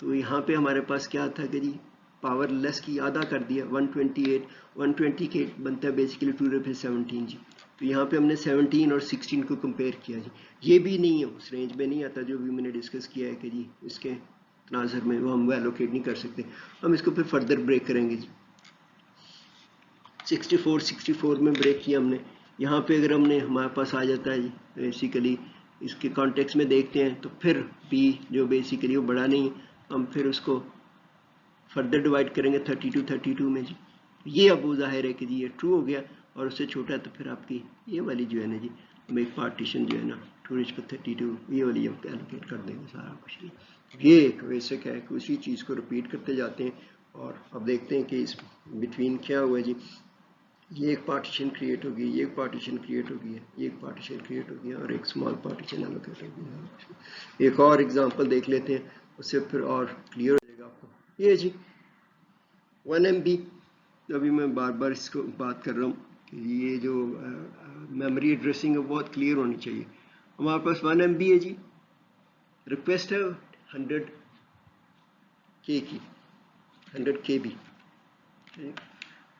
تو یہاں پہ ہمارے پاس کیا تھا کہ جی power لیس کی آدھا کر دیا 120 کے بنتا ہے بیسیکلی 2^17 جی. تو یہاں پہ ہم نے 17 اور 16 کو کمپیئر کیا جی. یہ بھی نہیں ہے اس رینج میں نہیں آتا جو بھی میں نے ڈسکس کیا ہے کہ جی اس کے تناظر میں وہ ہم ایلوکیٹ نہیں کر سکتے. ہم اس کو پھر فردر بریک کریں گے جی. 64 میں بریک کیا ہم نے. یہاں پہ اگر ہم نے ہمارے پاس آ جاتا ہے جی بیسیکلی اس کے کانٹیکس میں دیکھتے ہیں تو پھر پی جو بیسیکلی وہ بڑا نہیں ہے ہم پھر اس کو فردر ڈیوائڈ کریں گے 32 میں جی. یہ اب ظاہر ہے کہ جی یہ ٹرو ہو گیا اور اس سے چھوٹا ہے تو پھر آپ کی یہ والی جو ہے نا جی ہم ایک پارٹیشن جو ہے نا 2^32 یہ والی ہم ایلوکیٹ کر دیں گے سارا کچھ. یہ ایک بیسک ہے کہ اسی چیز کو رپیٹ کرتے جاتے ہیں اور اب دیکھتے ہیں کہ اس بٹوین کیا ہوا ہے جی. یہ ایک پارٹیشن کریٹ ہوگی, یہ ایک پارٹیشن کریٹ ہوگی, یہ ایک پارٹیشن کریٹ ہوگی اور ایک اسمال پارٹیشن ایلوکیٹ ہوگی. ایک اور ایگزامپل دیکھ لیتے ہیں اس سے پھر اور کلیئر ہو جائے گا آپ کو. یہ جی 1 MB ابھی میں بار بار اس کو بات کر رہا ہوں کہ یہ جو میموری ایڈریسنگ ہے بہت کلیئر ہونی چاہیے. ہمارے پاس 1 MB ہے جی. ریکویسٹ ہے 100 K کی 100 KB.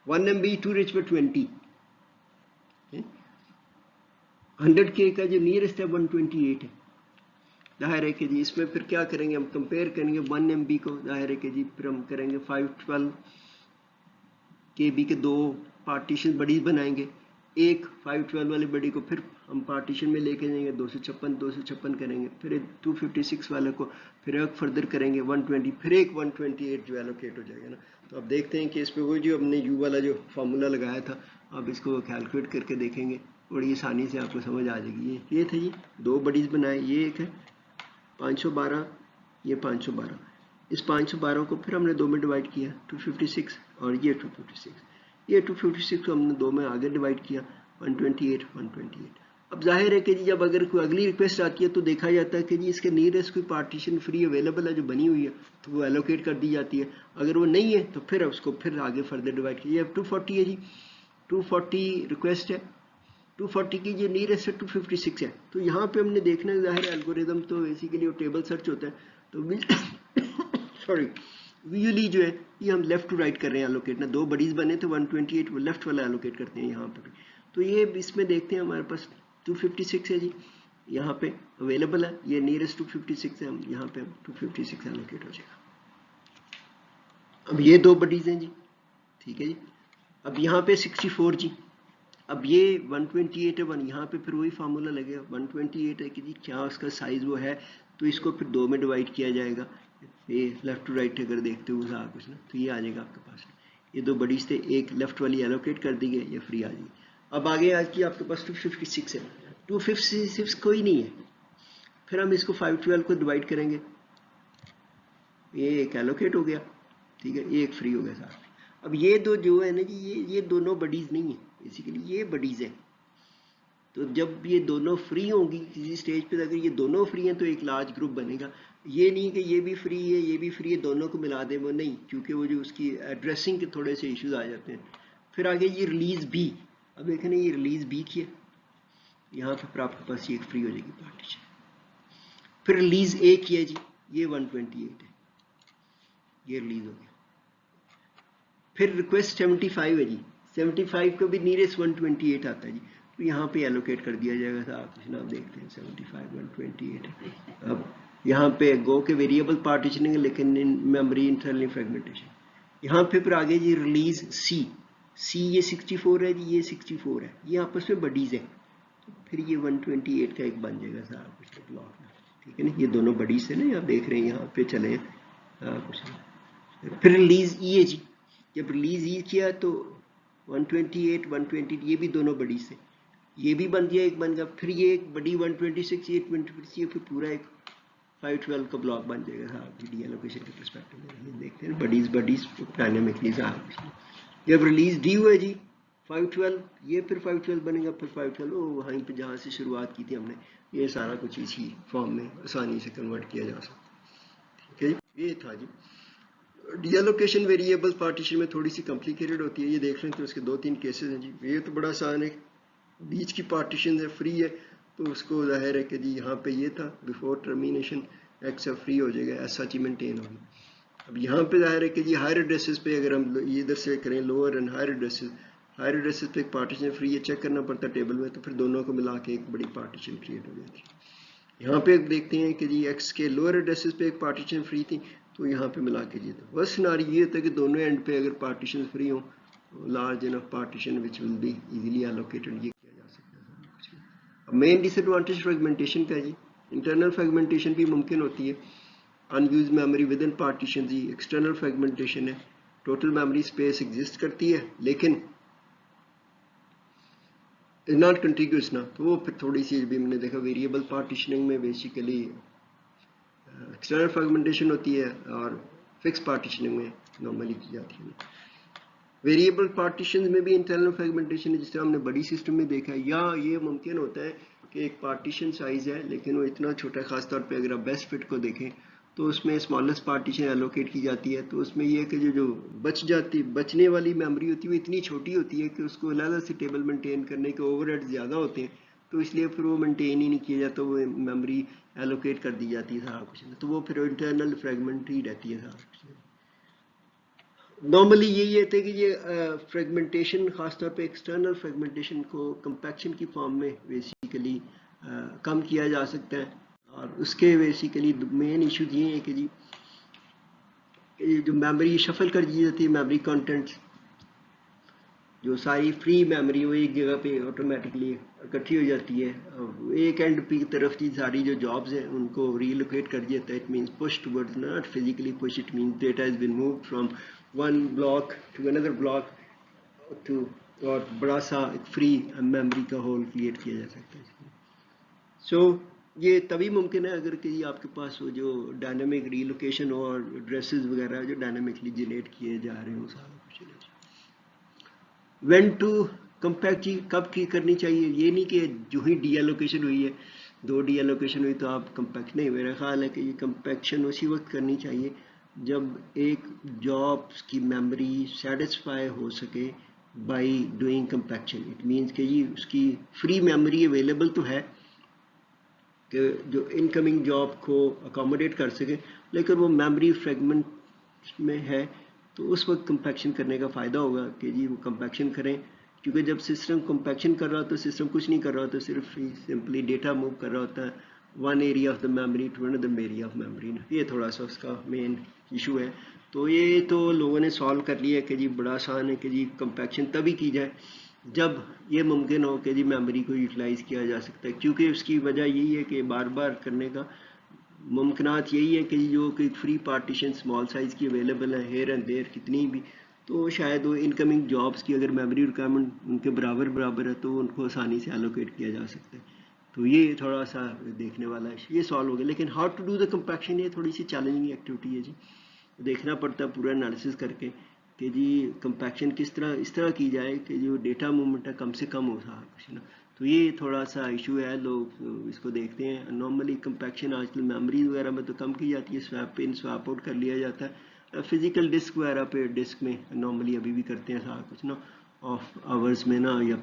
1 MB 2^20 100 K کا جو نیئرسٹ ہے 128 ہے. ظاہر ہے کہ جی اس میں پھر کیا کریں گے ہم کمپیئر کریں گے 1 MB کو. ظاہر ہے کہ جی پھر ہم کریں گے 512 KB کے دو پارٹیشن بڑی بنائیں گے. ایک 512 والی بڑی کو پھر ہم پارٹیشن میں لے کے جائیں گے 256 کریں گے. پھر 256 والے کو پھر ایک فردر کریں گے 120 پھر ایک 128 جو ایلوکیٹ ہو جائے گا نا. تو اب دیکھتے ہیں کہ اس پہ وہ جو ہم نے یو والا جو فارمولا لگایا تھا اب اس کو کیلکولیٹ کر کے دیکھیں گے بڑی آسانی سے آپ کو سمجھ آ جائے گی. یہ تھا جی دو بڑیز بنائے. یہ ایک ہے 512 یہ 512. اس 512 کو پھر ہم نے دو میں ڈیوائڈ کیا 256 اور یہ 256. یہ 256 کو ہم نے دو میں آگے ڈیوائڈ کیا 128. اب ظاہر ہے کہ جی جب اگر کوئی اگلی ریکویسٹ آتی ہے تو دیکھا جاتا ہے کہ جی اس کے نیئرسٹ کوئی پارٹیشن فری اویلیبل ہے جو بنی ہوئی ہے تو وہ ایلوکیٹ کر دی جاتی ہے. اگر وہ نہیں ہے تو پھر اس کو پھر آگے فردر ڈیوائڈ کیا. یہ 240 ہے جی 240 ریکویسٹ ہے. 240 کی جو نیئرسٹ ہے 256 ہے. تو یہاں پہ ہم نے دیکھنا ہے ظاہر الگوریدم تو بیسیکلی وہ ٹیبل سرچ ہوتا ہے تو سوری ویژولی جو ہے یہ ہم لیفٹ ٹو رائٹ کر رہے ہیں ایلوکیٹ نا. دو بڑیز بنے تو 128 وہ لیفٹ والا ایلوکیٹ کرتے ہیں یہاں پہ بھی. تو یہ اس میں دیکھتے ہیں ہمارے پاس 256 ہے جی یہاں پہ اویلیبل ہے. یہ نیئرسٹ 256 ہے. ہم یہاں پہ 256 ایلوکیٹ ہو جائے گا. اب یہ دو بڑیز ہیں جی ٹھیک ہے جی. اب یہاں پہ 64 جی. اب یہ 128 ہے یہاں پہ پھر وہی فارمولا لگے گا 128 ہے کہ جی کیا اس کا سائز وہ ہے تو اس کو پھر دو میں ڈیوائڈ کیا جائے گا. یہ لیفٹ ٹو رائٹ اگر دیکھتے ہو سارا کچھ نا تو یہ آ جائے گا آپ کے پاس. یہ دو بڑیز تھے ایک لیفٹ والی ایلوکیٹ کر دی گئی یہ فری آ جائے. اب آگے آج کی آپ کے پاس 256 ہے. 256 کوئی نہیں ہے. پھر ہم اس کو 512 کو ڈیوائڈ کریں گے. یہ ایک ایلوکیٹ ہو گیا ٹھیک ہے. یہ ایک فری ہو گیا صاحب. اب یہ دو جو ہے نا جی یہ دونوں بڑیز نہیں ہیں بیسیکلی یہ بڑیز ہیں. تو جب یہ دونوں فری ہوں گی کسی سٹیج پہ اگر یہ دونوں فری ہیں تو ایک لارج گروپ بنے گا. یہ نہیں کہ یہ بھی فری ہے یہ بھی فری ہے دونوں کو ملا دیں وہ نہیں کیونکہ وہ جو اس کی ایڈریسنگ کے تھوڑے سے ایشوز آ جاتے ہیں. پھر آگے یہ ریلیز بی. اب دیکھیں یہ ریلیز بی کی ہے یہاں پہ آپ کے پاس یہ ایک فری ہو جائے گی پارٹیشن. پھر ریلیز اے کی ہے جی یہ 128 ہے یہ ریلیز ہو گیا. پھر ریکویسٹ 75 ہے جی. 75 کو بھی نیئرسٹ 128 آتا ہے جی. تو یہاں پہ ایلوکیٹ کر دیا جائے گا. آپ کچھ نام دیکھتے ہیں 75 128. اب یہاں پہ گو کے ویریبل پارٹیشننگ ہے لیکن میموری انٹرنل فریگمنٹیشن. یہاں پہ پھر آگے جی ریلیز سی. سی یہ 64 ہے جی یہ 64 ہے. یہ آپس میں بڈیز ہے تو پھر یہ 128 کا ایک بن جائے گا سارا کچھ بلاک میں ٹھیک ہے نا. یہ دونوں بڈیز ہیں نا آپ دیکھ رہے ہیں یہاں پہ چلے کچھ. پھر ریلیز ای ہے جی. جب ریلیز ای کیا تو 128 120 یہ بھی دونوں بڑی سے یہ بھی بن گیا ایک بن گیا. پھر یہ ایک بڑی 126 یہ 26 یہ پھر پورا ایک 512 کا بلاک بن جائے گا صاحب ڈی ایلوکیشن کے پرسپیکٹو میں. یہ دیکھتے ہیں بڑیز ڈائنامکلی صاحب. جب ریلیز ڈی ہوئے جی 512 یہ پھر 512 بنے گا. پھر 512 وہیں پہ جہاں سے شروعات کی تھی ہم نے یہ سارا کچھ اسی فارم میں آسانی سے کنورٹ کیا جا سکتا ٹھیک ہے جی. یہ تھا جی ڈی ایلوکیشن ویریبل پارٹیشن میں تھوڑی سی کمپلیکیٹڈ ہوتی ہے. یہ دیکھ لیں تو اس کے 2-3 کیسز ہیں جی. یہ تو بڑا آسان ہے بیچ کی پارٹیشن ہے فری ہے تو اس کو ظاہر ہے کہ جی یہاں پہ یہ تھا before termination X F free ہو جائے گا، ایسا چیز مینٹین ہوگی. اب یہاں پہ ظاہر ہے کہ جی ہائر ایڈریسز پہ اگر ہم یہ ادھر سے کریں لوور اینڈ ہائر ایڈریسز پہ ایک پارٹیشن فری ہے، چیک کرنا پڑتا ہے ٹیبل میں، تو پھر دونوں کو ملا کے ایک بڑی پارٹیشن کریٹ ہو جاتی ہے. یہاں پہ دیکھتے ہیں کہ جی ایکس کے لوور ایڈریسز پہ ایک پارٹیشن فری تھی، تو یہاں پہ ملا کے جیتا. بس سیناریو یہ ہوتا ہے کہ دونوں اینڈ پہ اگر پارٹیشن فری ہوں، large enough partition which will be easily allocated, یہ کیا جا سکتا ہے. اب مین ڈس ایڈوانٹیج فریگمنٹیشن کا جی انٹرنل فریگمنٹیشن بھی ممکن ہوتی ہے. unused memory within partition جی ایکسٹرنل فریگمنٹیشن ہے. ٹوٹل میموری اسپیس ایگزسٹ کرتی ہے لیکن ناٹ کنٹیگیوس نا، تو وہ پھر تھوڑی سی بھی میں نے دیکھا ویریبل پارٹیشننگ میں بیسیکلی ایکسٹرنل فریگمنٹیشن ہوتی ہے اور فکس پارٹیشننگ میں نارملی کی جاتی ہے. ویریبل پارٹیشن میں بھی انٹرنل فریگمنٹیشن ہے، جس طرح ہم نے بڑی سسٹم میں دیکھا ہے. یا یہ ممکن ہوتا ہے کہ ایک پارٹیشن سائز ہے لیکن وہ اتنا چھوٹا ہے، خاص طور پہ اگر آپ بیسٹ فٹ کو دیکھیں تو اس میں اسمالسٹ پارٹیشن ایلوکیٹ کی جاتی ہے. تو اس میں یہ ہے کہ جو بچنے والی میموری ہوتی ہے وہ اتنی چھوٹی ہوتی ہے کہ اس کو علیحدہ سے ٹیبل مینٹین کرنے کے اوور ہیڈ زیادہ ہوتے ہیں، تو اس لیے پھر وہ مینٹین ہی نہیں کیا جاتا، وہ میموری ایلوکیٹ کر دی جاتی ہے سارا کچھ، تو وہ پھر انٹرنل فریگمنٹ ہی رہتی ہے سارا کچھ. نارملی یہی ہے کہ یہ فریگمنٹیشن خاص طور پہ ایکسٹرنل فریگمنٹیشن کو کمپیکشن کی فارم میں بیسیکلی کم کیا جا سکتا ہے. اور اس کے بیسیکلی مین ایشوز یہ ہیں کہ جی جو میموری شفل کر دی جاتی ہے، میموری کانٹینٹس جو ساری فری میموری وہ ایک جگہ پہ آٹومیٹکلی اکٹھی ہو جاتی ہے. ایک اینڈ پی کی طرف کی ساری جو جابز ہیں ان کو ری لوکیٹ کر دیا جاتا ہے. It means push towards not physically push, it means data is been moved from one block to another block to, اور بڑا سا ایک فری میموری کا ہول کریٹ کیا جا سکتا ہے. سو یہ تبھی ممکن ہے اگر کہ آپ کے پاس وہ جو ڈائنامک ری لوکیشن ہو اور ایڈریسز وغیرہ جو ڈائنامکلی جنریٹ کیے جا رہے ہوں سارا کچھ. وین ٹو کمپیکٹ جی کب کی کرنی چاہیے؟ یہ نہیں کہ جو ہی ڈی ایلوکیشن ہوئی ہے، 2 ڈی ایلوکیشن ہوئی تو آپ کمپیکٹ نہیں. میرا خیال ہے کہ یہ کمپیکشن اسی وقت کرنی چاہیے جب ایک جاب کی میموری سیٹسفائی ہو سکے by doing compaction. It means کہ جی اس کی فری میموری اویلیبل تو ہے کہ جو انکمنگ جاب کو اکاموڈیٹ کر سکے، لیکن وہ میموری فریگمنٹ میں ہے، تو اس وقت کمپیکشن کرنے کا فائدہ ہوگا کہ جی وہ کمپیکشن کریں. کیونکہ جب سسٹم کمپیکشن کر رہا تو سسٹم کچھ نہیں کر رہا ہوتا، صرف سمپلی ڈیٹا موو کر رہا ہوتا ہے one area of the memory to another area of memory. یہ تھوڑا سا اس کا مین ایشو ہے. تو یہ تو لوگوں نے سالو کر لیا کہ جی بڑا آسان ہے کہ جی کمپیکشن تبھی کی جائے جب یہ ممکن ہو کہ جی میموری کو یوٹیلائز کیا جا سکتا ہے. کیونکہ اس کی وجہ یہی ہے کہ بار بار کرنے کا ممکنات یہی ہے کہ جو کہ فری پارٹیشن اسمال سائز کی اویلیبل ہے ہیئر اینڈ دیر کتنی بھی، تو شاید وہ انکمنگ جابس کی اگر میموری ریکوائرمنٹ ان کے برابر ہے تو ان کو آسانی سے ایلوکیٹ کیا جا سکتا ہے. تو یہ تھوڑا سا دیکھنے والا ہے، یہ سالو ہو گیا. لیکن how to do the compaction یہ تھوڑی سی چیلنجنگ ایکٹیویٹی ہے جی. دیکھنا پڑتا ہے پورا انالیسس کر کے کہ جی کمپیکشن اس طرح کی جائے کہ جو ڈیٹا موومنٹ ہے کم سے کم ہو سکا کچھ نا. تو یہ تھوڑا سا ایشو ہے، لوگ اس کو دیکھتے ہیں. نارملی کمپیکشن آج کل میموری وغیرہ میں تو کم کی جاتی ہے، سویپ ان سویپ آؤٹ کر لیا جاتا ہے. فزیکل ڈسک وغیرہ پہ ڈسک میں نارملی ابھی بھی کرتے ہیں سارا کچھ نا آف آورس میں نا، یا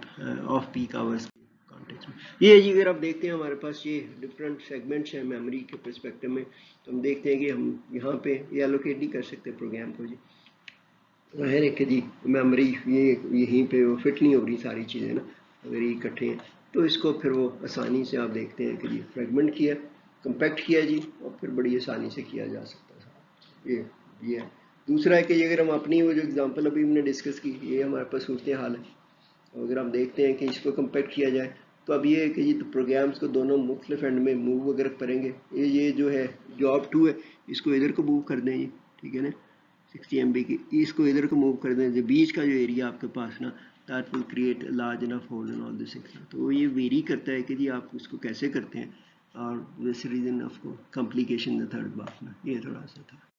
آف پیک آورس کے کانٹیکس میں. یہ جی اگر آپ دیکھتے ہیں ہمارے پاس یہ ڈفرینٹ سیگمنٹس ہیں میموری کے پرسپیکٹو میں، تو ہم دیکھتے ہیں کہ ہم یہاں پہ یہ ایلوکیٹ نہیں کر سکتے پروگرام کو جی. ظاہر ہے کہ جی میموری یہیں پہ وہ فٹ نہیں ہو رہی ساری چیزیں نا اگر یہ اکٹھے ہیں، تو اس کو پھر وہ آسانی سے آپ دیکھتے ہیں کہ جی فریگمنٹ کیا، کمپیکٹ کیا جی، اور پھر بڑی آسانی سے کیا جا سکتا ہے. یہ ہے. دوسرا ہے کہ اگر ہم اپنی وہ جو اگزامپل ابھی ہم نے ڈسکس کی، یہ ہمارے پاس صورت حال ہے. اگر ہم دیکھتے ہیں کہ اس کو کمپیکٹ کیا جائے تو اب یہ ہے کہ یہ تو پروگرامس کو دونوں مختلف اینڈ میں موو اگر کریں گے، یہ جو ہے جاب 2 ہے اس کو ادھر کو موو کر دیں جی، ٹھیک ہے نا، 60 MB کی اس کو ادھر کو موو کر دیں. بیچ کا جو ایریا آپ کے پاس نا that will create large enough hole in all this. تو یہ ویری کرتا ہے کہ جی آپ اس کو کیسے کرتے ہیں، اور this reason of complication the third بات نا، یہ تھوڑا سا تھا.